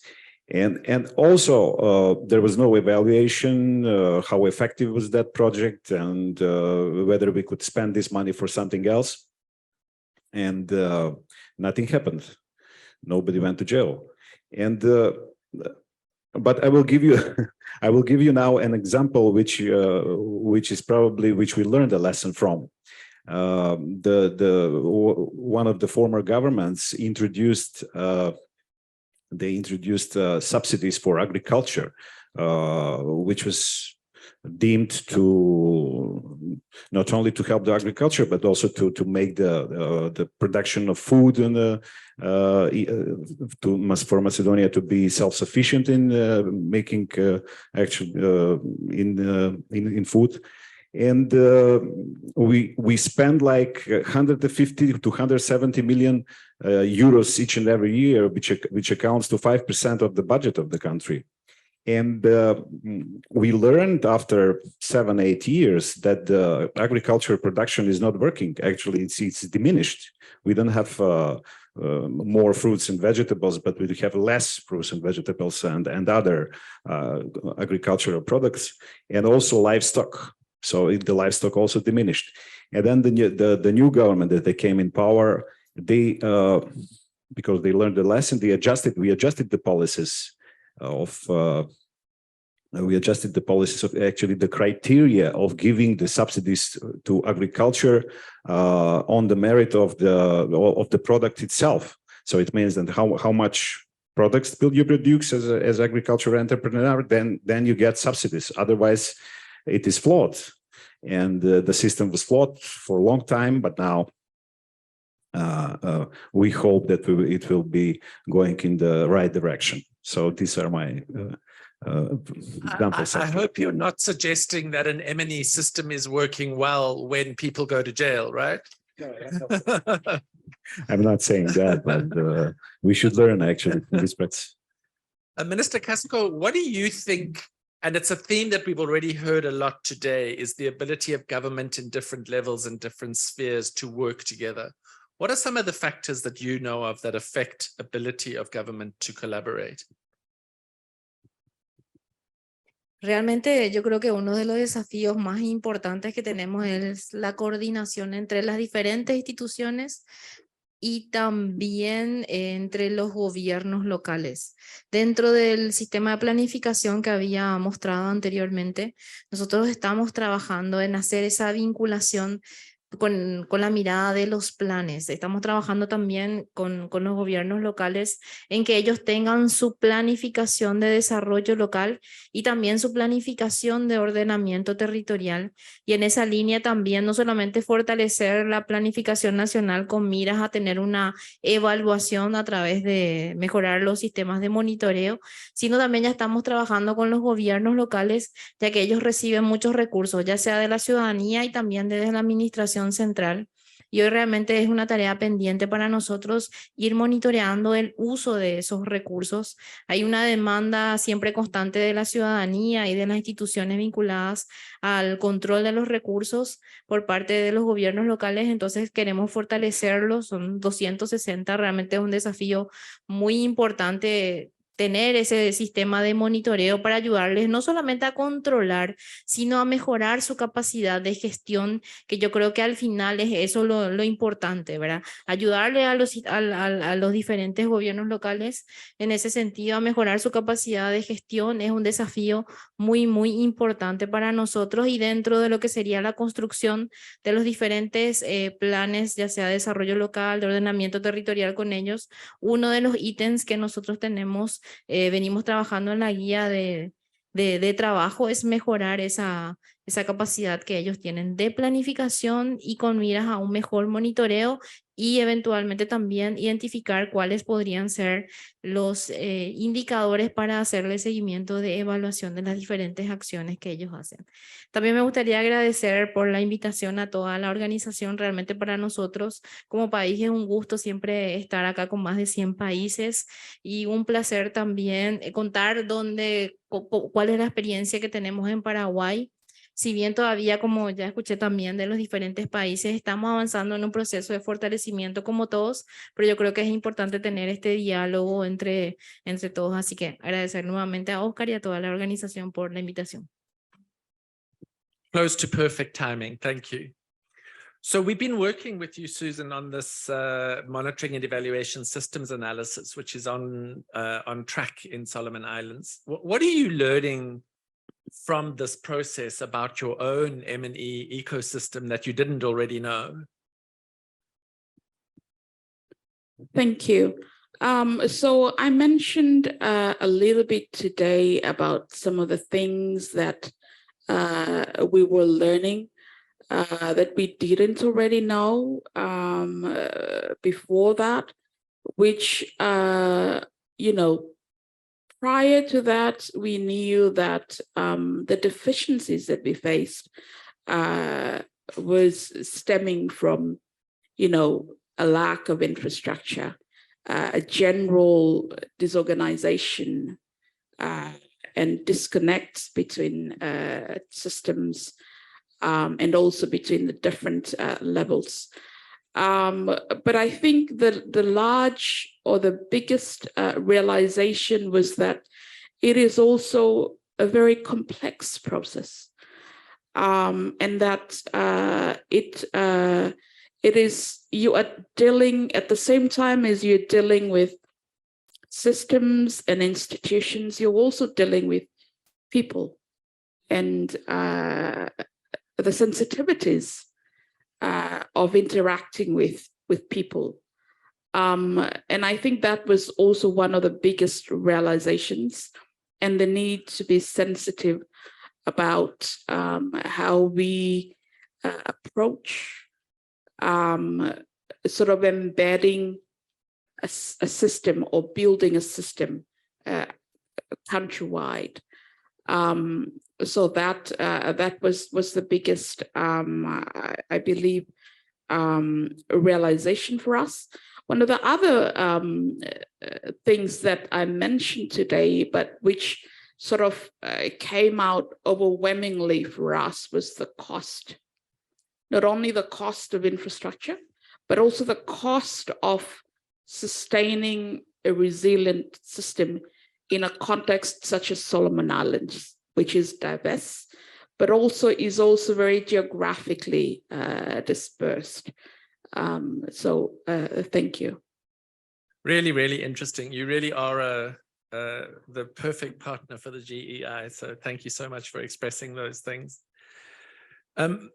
And also there was no evaluation how effective was that project and whether we could spend this money for something else. And nothing happened. Nobody went to jail. And but I will give you now an example which is probably which we learned a lesson from. One of the former governments introduced subsidies for agriculture, which was deemed to not only to help the agriculture but also to make the production of food and for Macedonia to be self-sufficient in making in food. And we spend like 150 to 170 million euros each and every year, which accounts to 5% of the budget of the country. And we learned after 7-8 years that the agricultural production is not working. Actually, it's diminished. We don't have more fruits and vegetables, but we have less fruits and vegetables and other agricultural products, and also livestock. So the livestock also diminished. And then the new government that they came in power, they because they learned the lesson, we adjusted the policies of actually the criteria of giving the subsidies to agriculture on the merit of the product itself. So it means that how much products will you produce as agricultural entrepreneur, then you get subsidies. Otherwise, it is flawed. And the system was flawed for a long time, but now we hope that it will be going in the right direction. So these are my examples. I hope you're not suggesting that an M&E system is working well when people go to jail, right? I'm not saying that, but we should learn actually from these practices. Minister Casco, what do you think, and it's a theme that we've already heard a lot today, is the ability of government in different levels and different spheres to work together. What are some of the factors that you know of that affect ability of government to collaborate? Realmente yo creo que uno de los desafíos más importantes que tenemos es la coordinación entre las diferentes instituciones y también entre los gobiernos locales. Dentro del sistema de planificación que había mostrado anteriormente, nosotros estamos trabajando en hacer esa vinculación con la mirada de los planes. Estamos trabajando también con los gobiernos locales en que ellos tengan su planificación de desarrollo local y también su planificación de ordenamiento territorial. Y en esa línea también no solamente fortalecer la planificación nacional con miras a tener una evaluación a través de mejorar los sistemas de monitoreo, sino también ya estamos trabajando con los gobiernos locales, ya que ellos reciben muchos recursos, ya sea de la ciudadanía y también desde la administración central. Y hoy realmente es una tarea pendiente para nosotros ir monitoreando el uso de esos recursos. Hay una demanda siempre constante de la ciudadanía y de las instituciones vinculadas al control de los recursos por parte de los gobiernos locales, entonces queremos fortalecerlos, son 260, realmente es un desafío muy importante tener ese sistema de monitoreo para ayudarles no solamente a controlar, sino a mejorar su capacidad de gestión, que yo creo que al final es eso lo importante, ¿verdad? Ayudarle a los diferentes gobiernos locales en ese sentido a mejorar su capacidad de gestión es un desafío muy, muy importante para nosotros, y dentro de lo que sería la construcción de los diferentes planes, ya sea de desarrollo local, de ordenamiento territorial con ellos, uno de los ítems que nosotros tenemos venimos trabajando en la guía de trabajo es mejorar esa capacidad que ellos tienen de planificación y con miras a un mejor monitoreo y eventualmente también identificar cuáles podrían ser los indicadores para hacerle seguimiento de evaluación de las diferentes acciones que ellos hacen. También me gustaría agradecer por la invitación a toda la organización. Realmente para nosotros como país es un gusto siempre estar acá con más de 100 países y un placer también contar cuál es la experiencia que tenemos en Paraguay. Si bien todavía, como ya escuché también de los diferentes países, estamos avanzando en un proceso de fortalecimiento como todos, pero yo creo que es importante tener este diálogo entre todos. Así que agradecer nuevamente a Oscar y a toda la organización por la invitación. Close to perfect timing. Thank you. So we've been working with you, Susan, on this monitoring and evaluation systems analysis, which is on track in Solomon Islands. What are you learning from this process about your own M&E ecosystem that you didn't already know? Thank you. So I mentioned a little bit today about some of the things that we were learning that we didn't already know before that, which, you know, prior to that, we knew that the deficiencies that we faced was stemming from, you know, a lack of infrastructure, a general disorganization and disconnects between systems and also between the different levels. But I think the large or the biggest realization was that it is also a very complex process, and that it is, you are dealing at the same time as you're dealing with systems and institutions, you're also dealing with people and the sensitivities of interacting with people. And I think that was also one of the biggest realizations, and the need to be sensitive about how we approach sort of embedding a system or building a system countrywide. So that was the biggest, I believe, realization for us. One of the other things that I mentioned today, but which sort of came out overwhelmingly for us, was the cost. Not only the cost of infrastructure, but also the cost of sustaining a resilient system in a context such as Solomon Islands, which is diverse, but also is also very geographically dispersed. So thank you. Really, really interesting. You really are the perfect partner for the GEI. So thank you so much for expressing those things.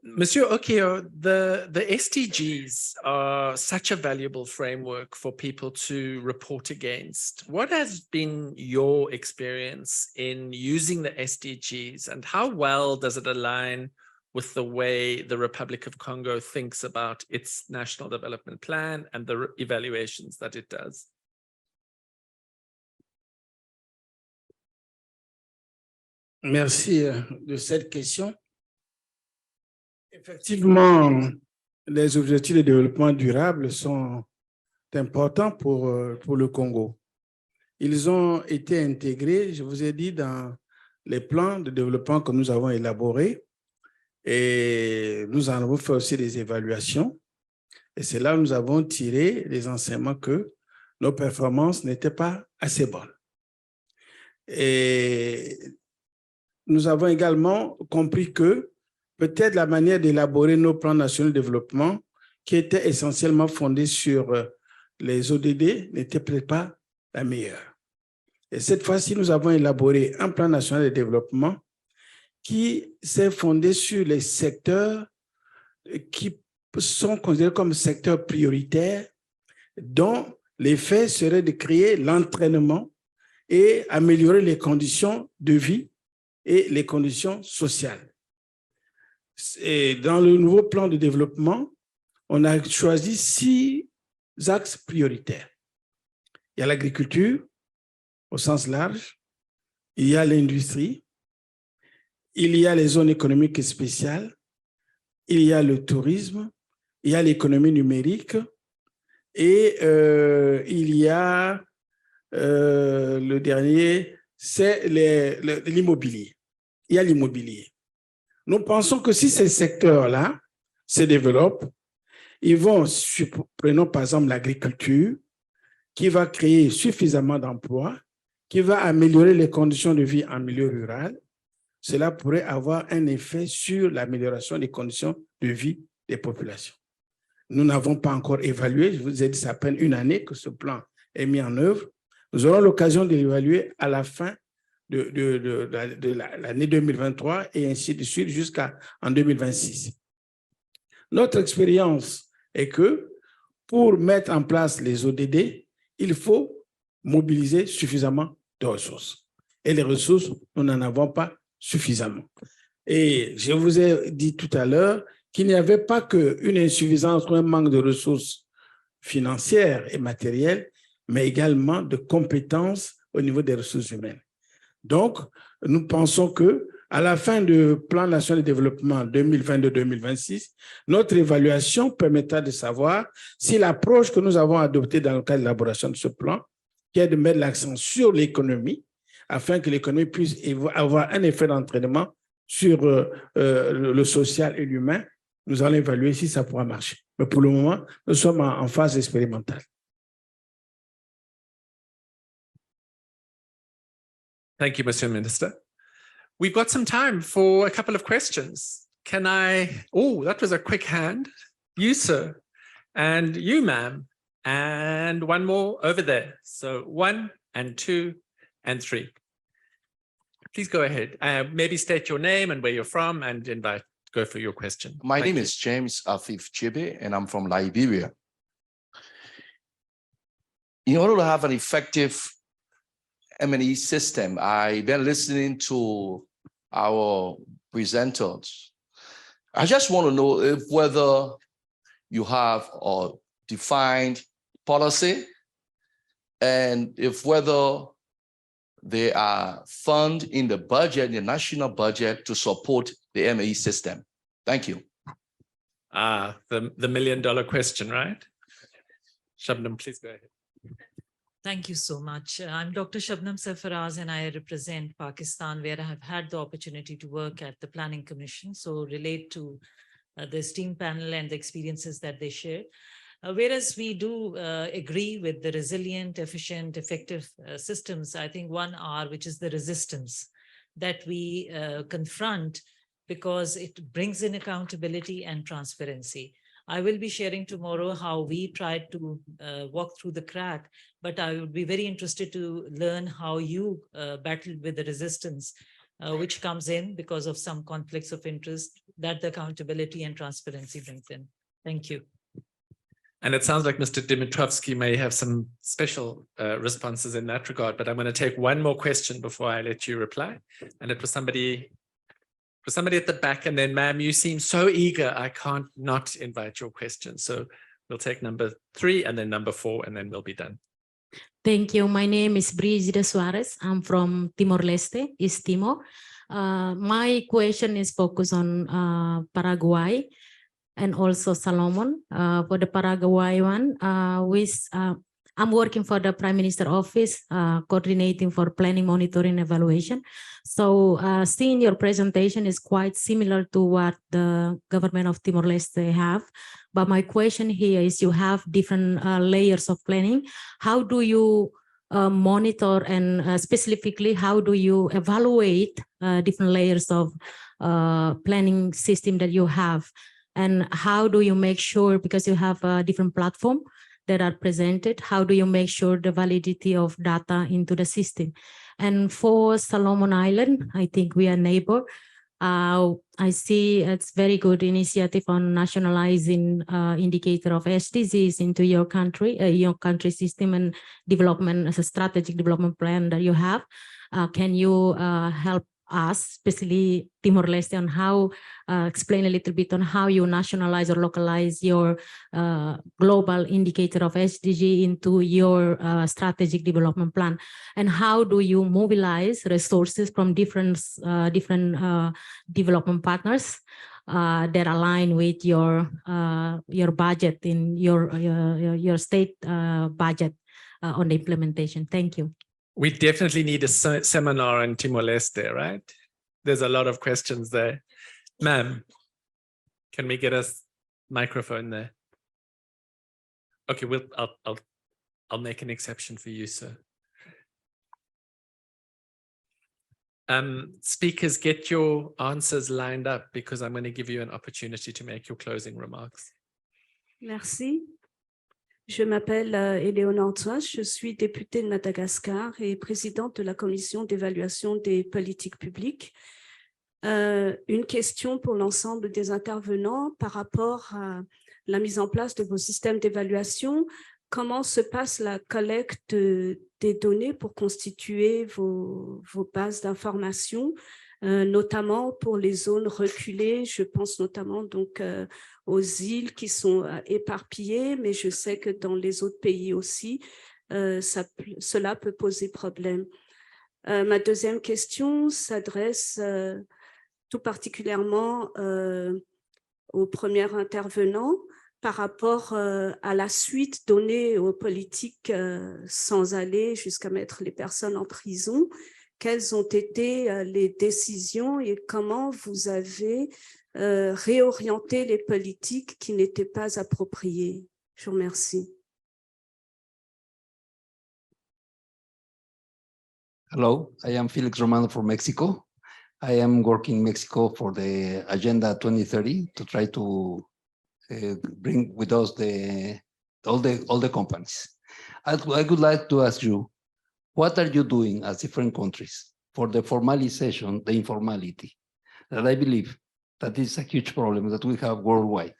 Monsieur Okio, the SDGs are such a valuable framework for people to report against. What has been your experience in using the SDGs, and how well does it align with the way the Republic of Congo thinks about its National Development Plan and the evaluations that it does? Merci de cette question. Effectivement, les objectifs de développement durable sont importants pour le Congo. Ils ont été intégrés, je vous ai dit, dans les plans de développement que nous avons élaborés, et nous en avons fait aussi des évaluations. Et c'est là où nous avons tiré les enseignements que nos performances n'étaient pas assez bonnes. Et nous avons également compris que peut-être la manière d'élaborer nos plans nationaux de développement, qui étaient essentiellement fondés sur les ODD, n'était peut-être pas la meilleure. Et cette fois-ci, nous avons élaboré un plan national de développement qui s'est fondé sur les secteurs qui sont considérés comme secteurs prioritaires, dont l'effet serait de créer l'entraînement et améliorer les conditions de vie et les conditions sociales. Et dans le nouveau plan de développement, on a choisi 6 axes prioritaires. Il y a l'agriculture au sens large, il y a l'industrie, il y a les zones économiques spéciales, il y a le tourisme, il y a l'économie numérique et il y a le dernier, c'est l'immobilier. Il y a l'immobilier. Nous pensons que si ces secteurs-là se développent, ils vont, prenons par exemple l'agriculture, qui va créer suffisamment d'emplois, qui va améliorer les conditions de vie en milieu rural. Cela pourrait avoir un effet sur l'amélioration des conditions de vie des populations. Nous n'avons pas encore évalué, je vous ai dit, c'est à peine une année que ce plan est mis en œuvre. Nous aurons l'occasion de l'évaluer à la fin de l'année 2023 et ainsi de suite jusqu'en 2026. Notre expérience est que pour mettre en place les ODD, il faut mobiliser suffisamment de ressources. Et les ressources, nous n'en avons pas suffisamment. Et je vous ai dit tout à l'heure qu'il n'y avait pas qu'une insuffisance ou un manque de ressources financières et matérielles, mais également de compétences au niveau des ressources humaines. Donc, nous pensons qu'à la fin du plan national de développement 2022-2026, notre évaluation permettra de savoir si l'approche que nous avons adoptée dans le cadre de l'élaboration de ce plan, qui est de mettre l'accent sur l'économie, afin que l'économie puisse avoir un effet d'entraînement sur le social et l'humain, nous allons évaluer si ça pourra marcher. Mais pour le moment, nous sommes en phase expérimentale. Thank you, Monsieur Minister. We've got some time for a couple of questions. Can I, oh, that was a quick hand. You, sir, and you, ma'am, and one more over there. So 1 and 2 and 3. Please go ahead. Maybe state your name and where you're from and go for your question. My Thank name you. is James Afif Chibe, and I'm from Liberia. In order to have an effective M&E system, I've been listening to our presenters. I just want to know if whether you have a defined policy and if whether they are fund in the budget, the national budget, to support the M&E system. Thank you. The $1 million question, right? Shabnam, please go ahead. Thank you so much. I'm Dr. Shabnam Sarfaraz, and I represent Pakistan, where I have had the opportunity to work at the Planning Commission. So relate to the esteemed panel and the experiences that they shared. Whereas we do agree with the resilient, efficient, effective systems, I think one are, which is the resistance that we confront, because it brings in accountability and transparency. I will be sharing tomorrow how we tried to walk through the crack, but I would be very interested to learn how you battled with the resistance, which comes in because of some conflicts of interest that the accountability and transparency brings in. Thank you. And it sounds like Mr. Dimitrovsky may have some special responses in that regard, but I'm going to take one more question before I let you reply. And it was somebody at the back, and then ma'am, you seem so eager, I can't not invite your question. So we'll take number 3 and then number 4, and then we'll be done. Thank you. My name is Brigida Suarez. I'm from Timor-Leste, East Timor. My question is focused on Paraguay and also Solomon. For the Paraguay one, I'm working for the Prime Minister Office, coordinating for planning, monitoring, evaluation. So seeing your presentation is quite similar to what the government of Timor-Leste have. But my question here is, you have different layers of planning. How do you monitor, and specifically, how do you evaluate different layers of planning system that you have? And how do you make sure, because you have a different platform that are presented, how do you make sure the validity of data into the system? And for Solomon Island, I think we are neighbor. I see it's very good initiative on nationalizing indicator of SDGs into your country system and development as a strategic development plan that you have. Can you help us, especially Timor-Leste, on how, explain a little bit on how you nationalize or localize your global indicator of SDG into your strategic development plan, and how do you mobilize resources from different development partners that align with your budget in your state budget on the implementation? Thank you. We definitely need a seminar on Timor-Leste, right? There's a lot of questions there. Ma'am, can we get a microphone there? Okay, I'll make an exception for you, sir. Speakers, get your answers lined up, because I'm going to give you an opportunity to make your closing remarks. Merci. Je m'appelle Éléonore Tsoas, je suis députée de Madagascar et présidente de la commission d'évaluation des politiques publiques. Une question pour l'ensemble des intervenants par rapport à la mise en place de vos systèmes d'évaluation. Comment se passe la collecte des données pour constituer vos bases d'information, notamment pour les zones reculées? Je pense notamment donc aux îles qui sont éparpillées, mais je sais que dans les autres pays aussi, cela peut poser problème. Ma deuxième question s'adresse tout particulièrement au premier intervenant par rapport à la suite donnée aux politiques sans aller jusqu'à mettre les personnes en prison. Quelles ont été les décisions et comment vous avez réorienter les politiques qui n'étaient pas appropriées. Je vous remercie. Hello, I am Felix Romano from Mexico. I am working in Mexico for the Agenda 2030 to try to bring with us all the companies. I would like to ask you, what are you doing as different countries for the formalization, the informality? That I believe that is a huge problem that we have worldwide.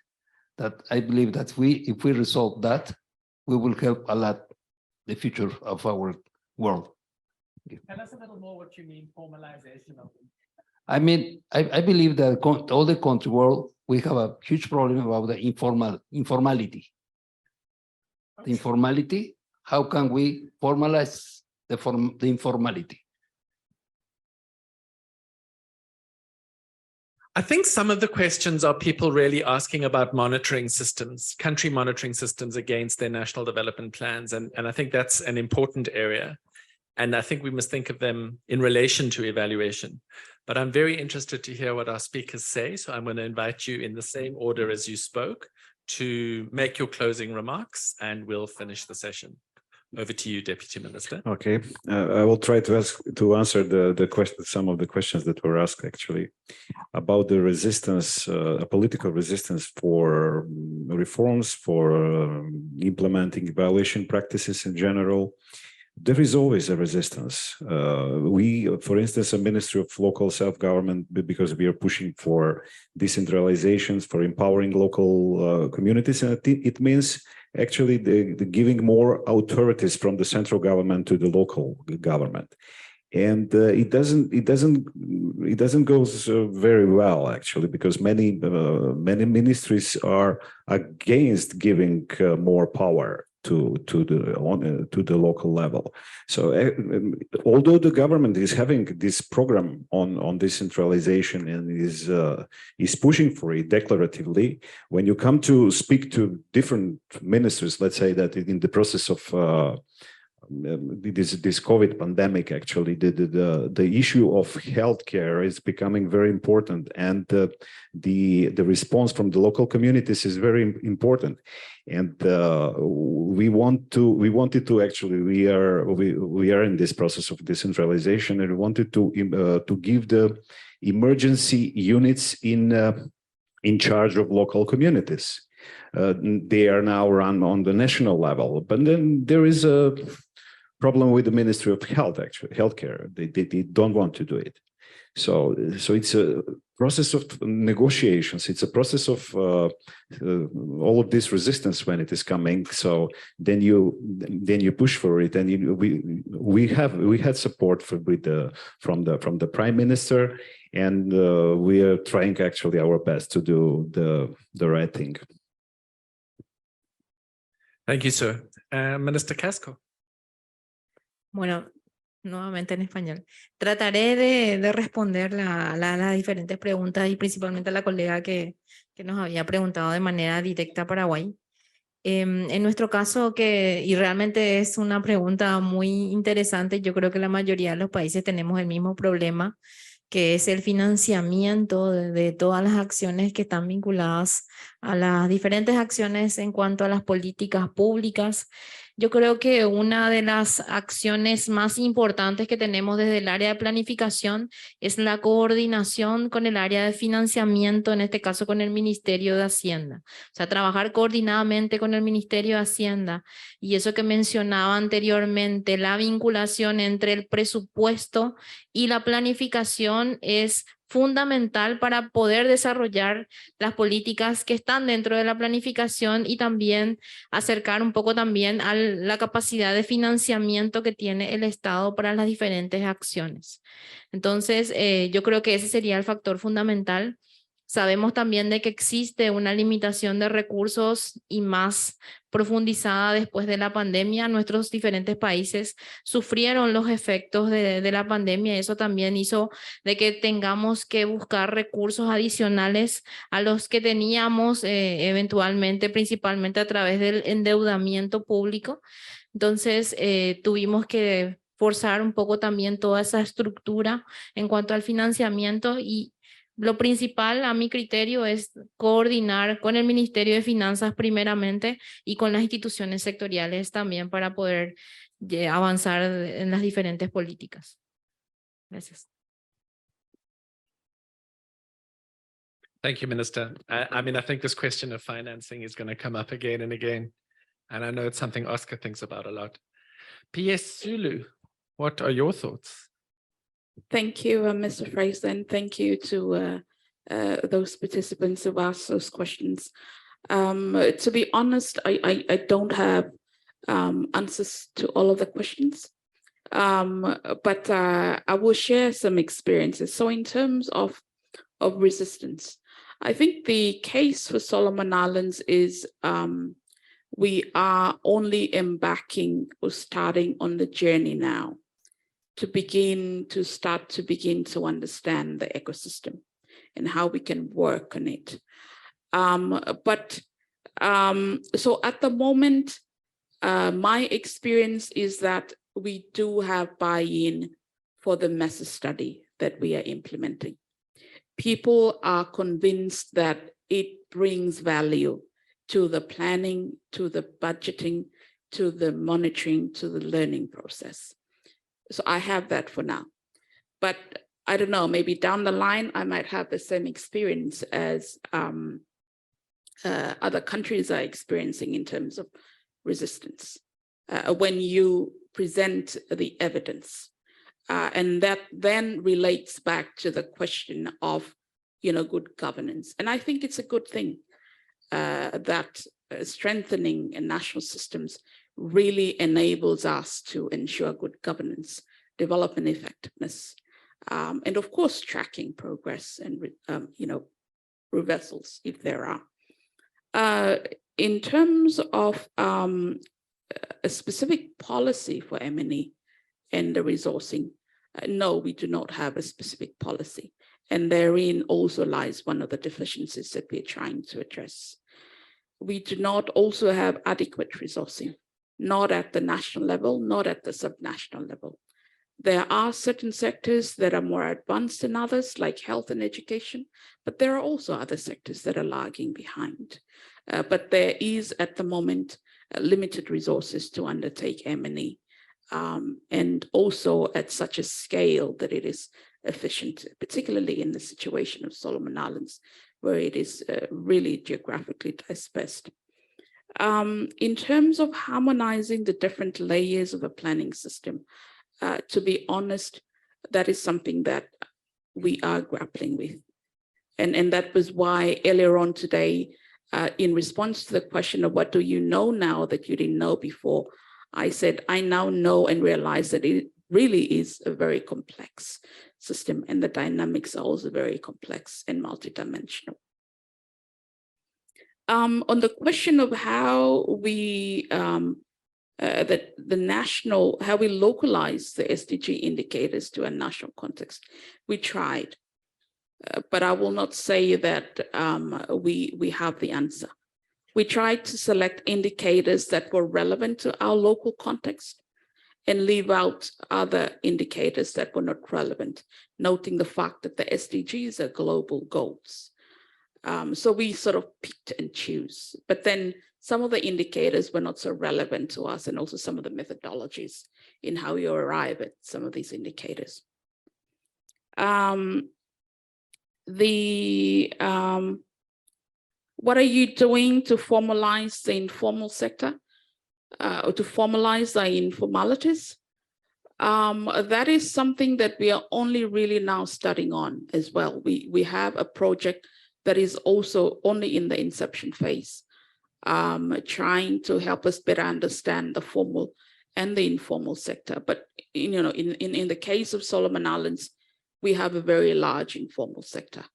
That I believe that if we resolve that, we will help a lot the future of our world. Tell us a little more what you mean, formalization of it. I mean, I believe that all the country world, we have a huge problem about the informality. The informality, how can we formalize the informality? I think some of the questions are people really asking about monitoring systems, country monitoring systems against their national development plans. And I think that's an important area. And I think we must think of them in relation to evaluation. But I'm very interested to hear what our speakers say. So I'm going to invite you in the same order as you spoke to make your closing remarks, and we'll finish the session. Over to you, Deputy Minister. Okay, I will try to answer the question, some of the questions that were asked actually about the resistance, political resistance for reforms, for implementing evaluation practices in general. There is always a resistance. We, for instance, a Ministry of Local Self-Government, because we are pushing for decentralizations, for empowering local communities, and it means actually the giving more authorities from the central government to the local government, and it doesn't go so very well actually, because many ministries are against giving more power to the local level. So although the government is having this program on decentralization and is pushing for it declaratively, when you come to speak to different ministers, let's say that in the process of this COVID pandemic, actually, the issue of healthcare is becoming very important, and the response from the local communities is very important. And we wanted to actually, we are in this process of decentralization, and we wanted to give the emergency units in charge of local communities. They are now run on the national level, but then there is a problem with the Ministry of Health, actually, healthcare. They don't want to do it. So it's a process of negotiations. It's a process of all of this resistance when it is coming. So then you push for it, and we had support from the Prime Minister, and we are trying actually our best to do the right thing. Thank you, sir. Minister Casco. Bueno, nuevamente en español. Trataré de responder las diferentes preguntas y principalmente a la colega que nos había preguntado de manera directa a Paraguay. En nuestro caso, y realmente es una pregunta muy interesante, yo creo que la mayoría de los países tenemos el mismo problema, que es el financiamiento de todas las acciones que están vinculadas a las diferentes acciones en cuanto a las políticas públicas. Yo creo que una de las acciones más importantes que tenemos desde el área de planificación es la coordinación con el área de financiamiento, en este caso con el Ministerio de Hacienda. O sea, trabajar coordinadamente con el Ministerio de Hacienda. Y eso que mencionaba anteriormente, la vinculación entre el presupuesto y la planificación es fundamental para poder desarrollar las políticas que están dentro de la planificación y también acercar un poco también a la capacidad de financiamiento que tiene el Estado para las diferentes acciones. Entonces, yo creo que ese sería el factor fundamental. Sabemos también de que existe una limitación de recursos y más profundizada después de la pandemia. Nuestros diferentes países sufrieron los efectos de la pandemia. Eso también hizo de que tengamos que buscar recursos adicionales a los que teníamos eventualmente, principalmente a través del endeudamiento público. Entonces, tuvimos que forzar un poco también toda esa estructura en cuanto al financiamiento y Lo principal a mi criterio es coordinar con el Ministerio de Finanzas primeramente y con las instituciones sectoriales también para poder avanzar en las diferentes políticas. Gracias. Thank you, Minister. I mean, I think this question of financing is going to come up again and again. And I know it's something Oscar thinks about a lot. PS Zulu, what are your thoughts? Thank you, Mr. Fraser, and thank you to those participants who asked those questions. To be honest, I don't have answers to all of the questions, but I will share some experiences. So in terms of resistance, I think the case for Solomon Islands is we are only embarking or starting on the journey now to begin to understand the ecosystem and how we can work on it. So at the moment, my experience is that we do have buy-in for the MESA study that we are implementing. People are convinced that it brings value to the planning, to the budgeting, to the monitoring, to the learning process. So I have that for now. But I don't know, maybe down the line, I might have the same experience as other countries are experiencing in terms of resistance when you present the evidence. And that then relates back to the question of, good governance. And I think it's a good thing that strengthening national systems really enables us to ensure good governance, development effectiveness, and of course, tracking progress and, reversals if there are. In terms of a specific policy for M&E and the resourcing, no, we do not have a specific policy. And therein also lies one of the deficiencies that we're trying to address. We do not also have adequate resourcing, not at the national level, not at the subnational level. There are certain sectors that are more advanced than others, like health and education, but there are also other sectors that are lagging behind. But there is, at the moment, limited resources to undertake M&E, and also at such a scale that it is efficient, particularly in the situation of Solomon Islands, where it is really geographically dispersed. In terms of harmonizing the different layers of a planning system, to be honest, that is something that we are grappling with. And that was why earlier on today, in response to the question of what do you know now that you didn't know before, I said, I now know and realize that it really is a very complex system, and the dynamics are also very complex and multidimensional. On the question of how we how we localize the SDG indicators to a national context, we tried, but I will not say that we have the answer. We tried to select indicators that were relevant to our local context and leave out other indicators that were not relevant, noting the fact that the SDGs are global goals. So we sort of picked and choose, but then some of the indicators were not so relevant to us, and also some of the methodologies in how you arrive at some of these indicators. What are you doing to formalize the informal sector, or to formalize the informalities? That is something that we are only really now studying on as well. We have a project that is also only in the inception phase, trying to help us better understand the formal and the informal sector. But in the case of Solomon Islands, we have a very large informal sector.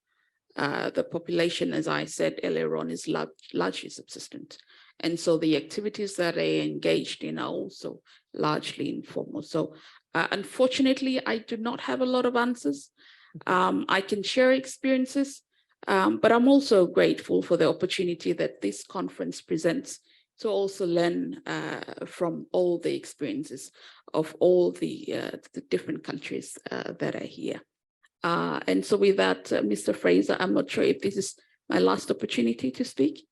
The population, as I said earlier on, is largely subsistent. And so the activities that they engaged in are also largely informal. So unfortunately, I do not have a lot of answers. I can share experiences, but I'm also grateful for the opportunity that this conference presents to also learn from all the experiences of all the different countries that are here. And so with that, Mr. Fraser, I'm not sure if this is my last opportunity to speak.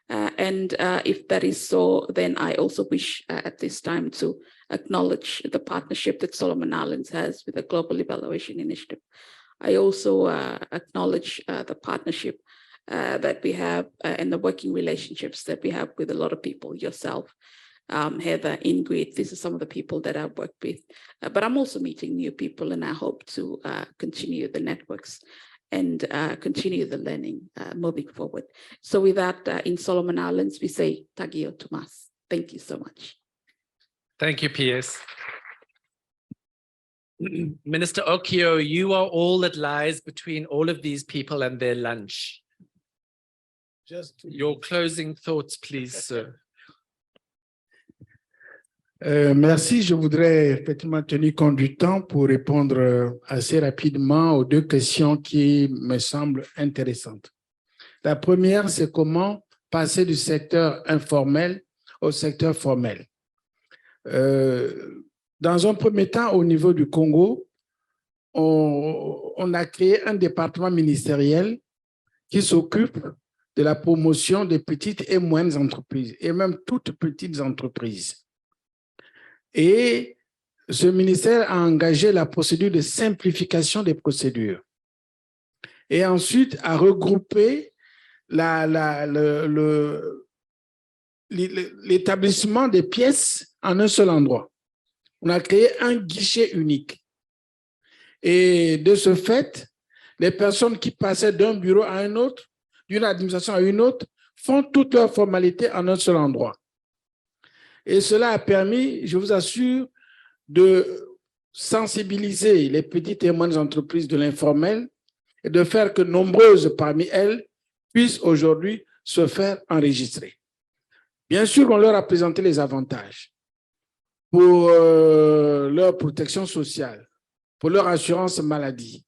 And if that is so, then I also wish at this time to acknowledge the partnership that Solomon Islands has with the Global Evaluation Initiative. I also acknowledge the partnership that we have and the working relationships that we have with a lot of people, yourself, Heather, Ingrid. These are some of the people that I've worked with, but I'm also meeting new people, and I hope to continue the networks and continue the learning moving forward. So with that, in Solomon Islands, we say Tagio Tomas. Thank you so much. Thank you, PS. Minister Okio, you are all that lies between all of these people and their lunch. Just Your closing thoughts, please, sir. Merci. Je voudrais effectivement tenir compte du temps pour répondre assez rapidement aux deux questions qui me semblent intéressantes. La première, c'est comment passer du secteur informel au secteur formel. Dans un premier temps, au niveau du Congo, on a créé un département ministériel qui s'occupe de la promotion des petites et moyennes entreprises, et même toutes petites entreprises. Et ce ministère a engagé la procédure de simplification des procédures. Et ensuite, a regroupé l'établissement des pièces en un seul endroit. On a créé un guichet unique. Et de ce fait, les personnes qui passaient d'un bureau à un autre, d'une administration à une autre, font toutes leurs formalités en un seul endroit. Et cela a permis, je vous assure, de sensibiliser les petites et moyennes entreprises de l'informel et de faire que nombreuses parmi elles puissent aujourd'hui se faire enregistrer. Bien sûr, on leur a présenté les avantages pour leur protection sociale, pour leur assurance maladie.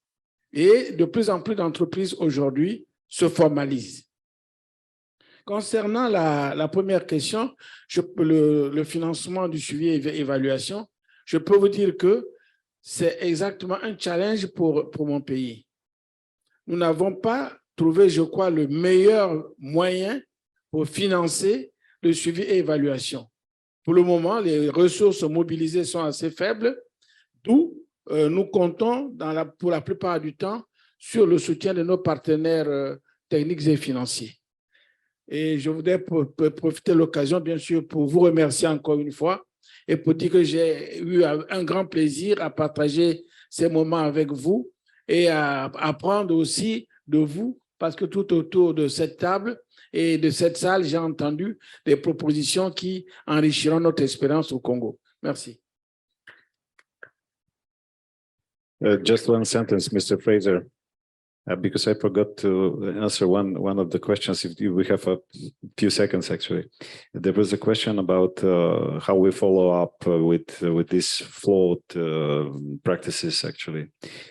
Et de plus en plus d'entreprises aujourd'hui se formalisent. Concernant la première question, le financement du suivi et évaluation, je peux vous dire que c'est exactement un challenge pour mon pays. Nous n'avons pas trouvé, je crois, le meilleur moyen pour financer le suivi et évaluation. Pour le moment, les ressources mobilisées sont assez faibles, d'où nous comptons pour la plupart du temps sur le soutien de nos partenaires techniques et financiers. Et je voudrais profiter de l'occasion, bien sûr, pour vous remercier encore une fois et pour dire que j'ai eu un grand plaisir à partager ces moments avec vous et à apprendre aussi de vous, parce que tout autour de cette table et de cette salle, j'ai entendu des propositions qui enrichiront notre expérience au Congo. Merci. Just one sentence, Mr. Fraser, because I forgot to answer one of the questions. If we have a few seconds, actually, there was a question about how we follow up with these flawed practices. Actually,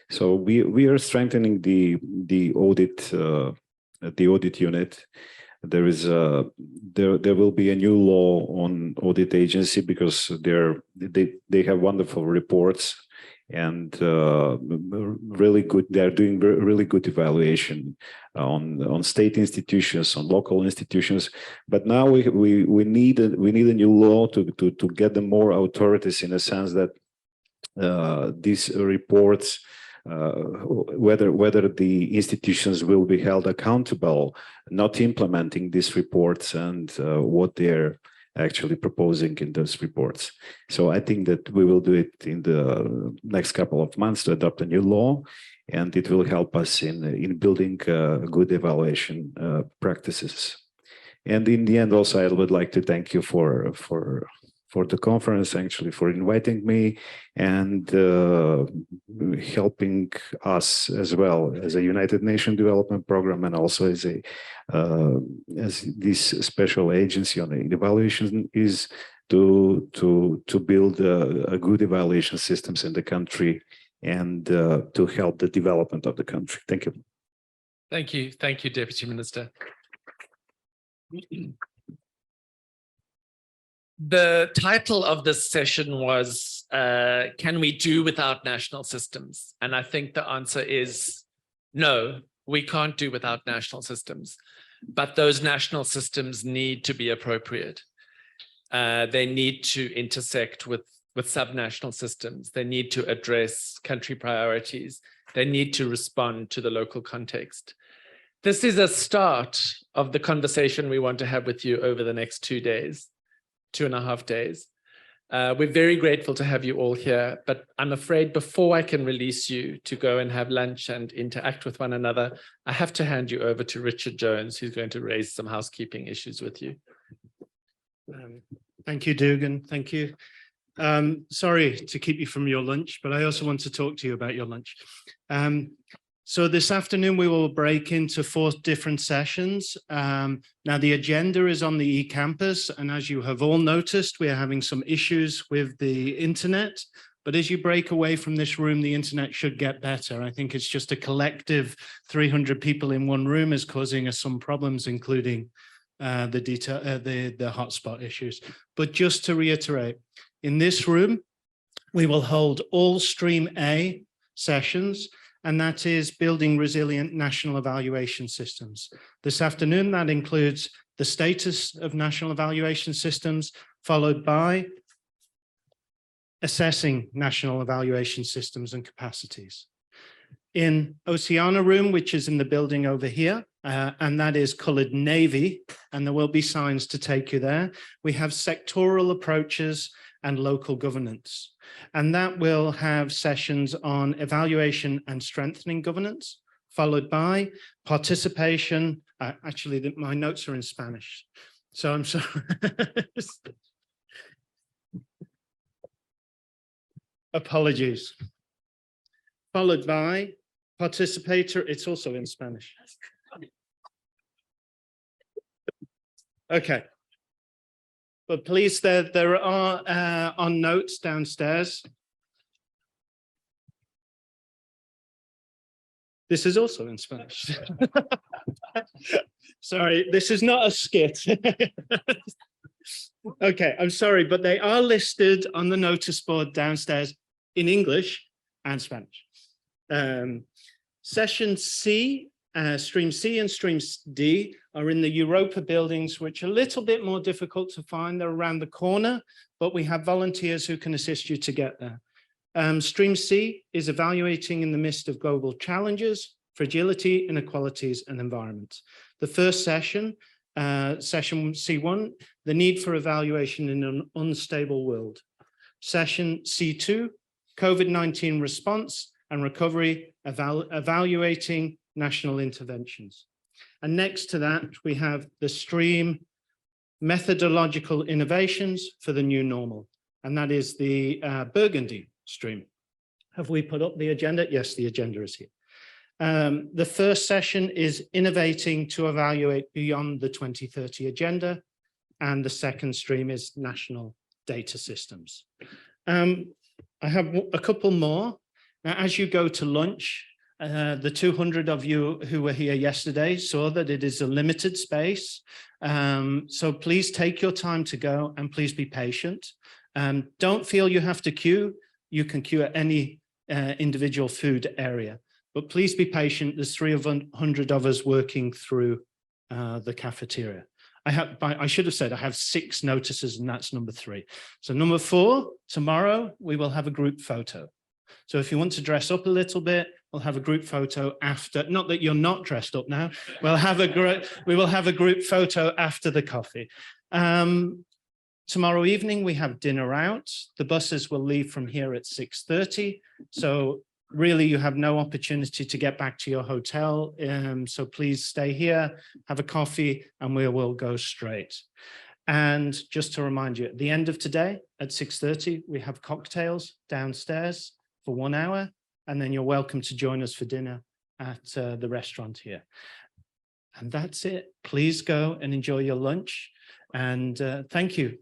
so we are strengthening the audit unit. There is there will be a new law on audit agency because they have wonderful reports. And really good. They're doing really good evaluation on state institutions, on local institutions. But now we need a new law to get them more authorities, in a sense that these reports, whether the institutions will be held accountable, not implementing these reports and what they're actually proposing in those reports. So I think that we will do it in the next couple of months to adopt a new law, and it will help us in building good evaluation practices. And in the end, also, I would like to thank you for the conference, actually, for inviting me and helping us as well as a United Nations Development Program, and also as this special agency on evaluation is to build a good evaluation systems in the country and to help the development of the country. Thank you. Thank you. Thank you, Deputy Minister. The title of this session was can we do without national systems? And I think the answer is no, we can't do without national systems, but those national systems need to be appropriate. They need to intersect with subnational systems. They need to address country priorities. They need to respond to the local context. This is a start of the conversation we want to have with you over the next 2 days, 2.5 days. We're very grateful to have you all here, but I'm afraid before I can release you to go and have lunch and interact with one another, I have to hand you over to Richard Jones, who's going to raise some housekeeping issues with you. Thank you, Dugan. Thank you. Sorry to keep you from your lunch, but I also want to talk to you about your lunch. So this afternoon, we will break into 4 different sessions. Now, the agenda is on the eCampus, and as you have all noticed, we are having some issues with the internet. But as you break away from this room, the internet should get better. I think it's just a collective 300 people in one room is causing us some problems, including the hotspot issues. But just to reiterate, in this room, we will hold all Stream A sessions, and that is building resilient national evaluation systems. This afternoon, that includes the status of national evaluation systems, followed by assessing national evaluation systems and capacities. In Oceana Room, which is in the building over here, and that is colored navy, and there will be signs to take you there, we have sectoral approaches and local governance. And that will have sessions on evaluation and strengthening governance, followed by participation. Actually, my notes are in Spanish, so I'm sorry. Apologies. Followed by participator, it's also in Spanish. Okay. But please, there are on notes downstairs. This is also in Spanish. Sorry, this is not a skit. Okay, I'm sorry, but they are listed on the notice board downstairs in English and Spanish. Session C, Stream C and Stream D are in the Europa buildings, which are a little bit more difficult to find. They're around the corner, but we have volunteers who can assist you to get there. Stream C is evaluating in the midst of global challenges, fragility, inequalities, and environment. The first session, session C1, the need for evaluation in an unstable world. Session C2, COVID-19 response and recovery, evaluating national interventions. And next to that, we have the stream methodological innovations for the new normal. And that is the Burgundy stream. Have we put up the agenda? Yes, the agenda is here. The first session is innovating to evaluate beyond the 2030 agenda. And the second stream is national data systems. I have a couple more. Now, as you go to lunch, the 200 of you who were here yesterday saw that it is a limited space. So please take your time to go and please be patient. Don't feel you have to queue. You can queue at any individual food area, but please be patient. There's 300 of us working through the cafeteria. I should have said I have 6 notices, and that's number 3. So number 4, tomorrow we will have a group photo. So if you want to dress up a little bit, we'll have a group photo after. Not that you're not dressed up now. We will have a group photo after the coffee. Tomorrow evening we have dinner out. The buses will leave from here at 6:30. So really you have no opportunity to get back to your hotel. So please stay here, have a coffee, and we will go straight. And just to remind you, at the end of today at 6:30, we have cocktails downstairs for 1 hour, and then you're welcome to join us for dinner at the restaurant here. And that's it. Please go and enjoy your lunch. And thank you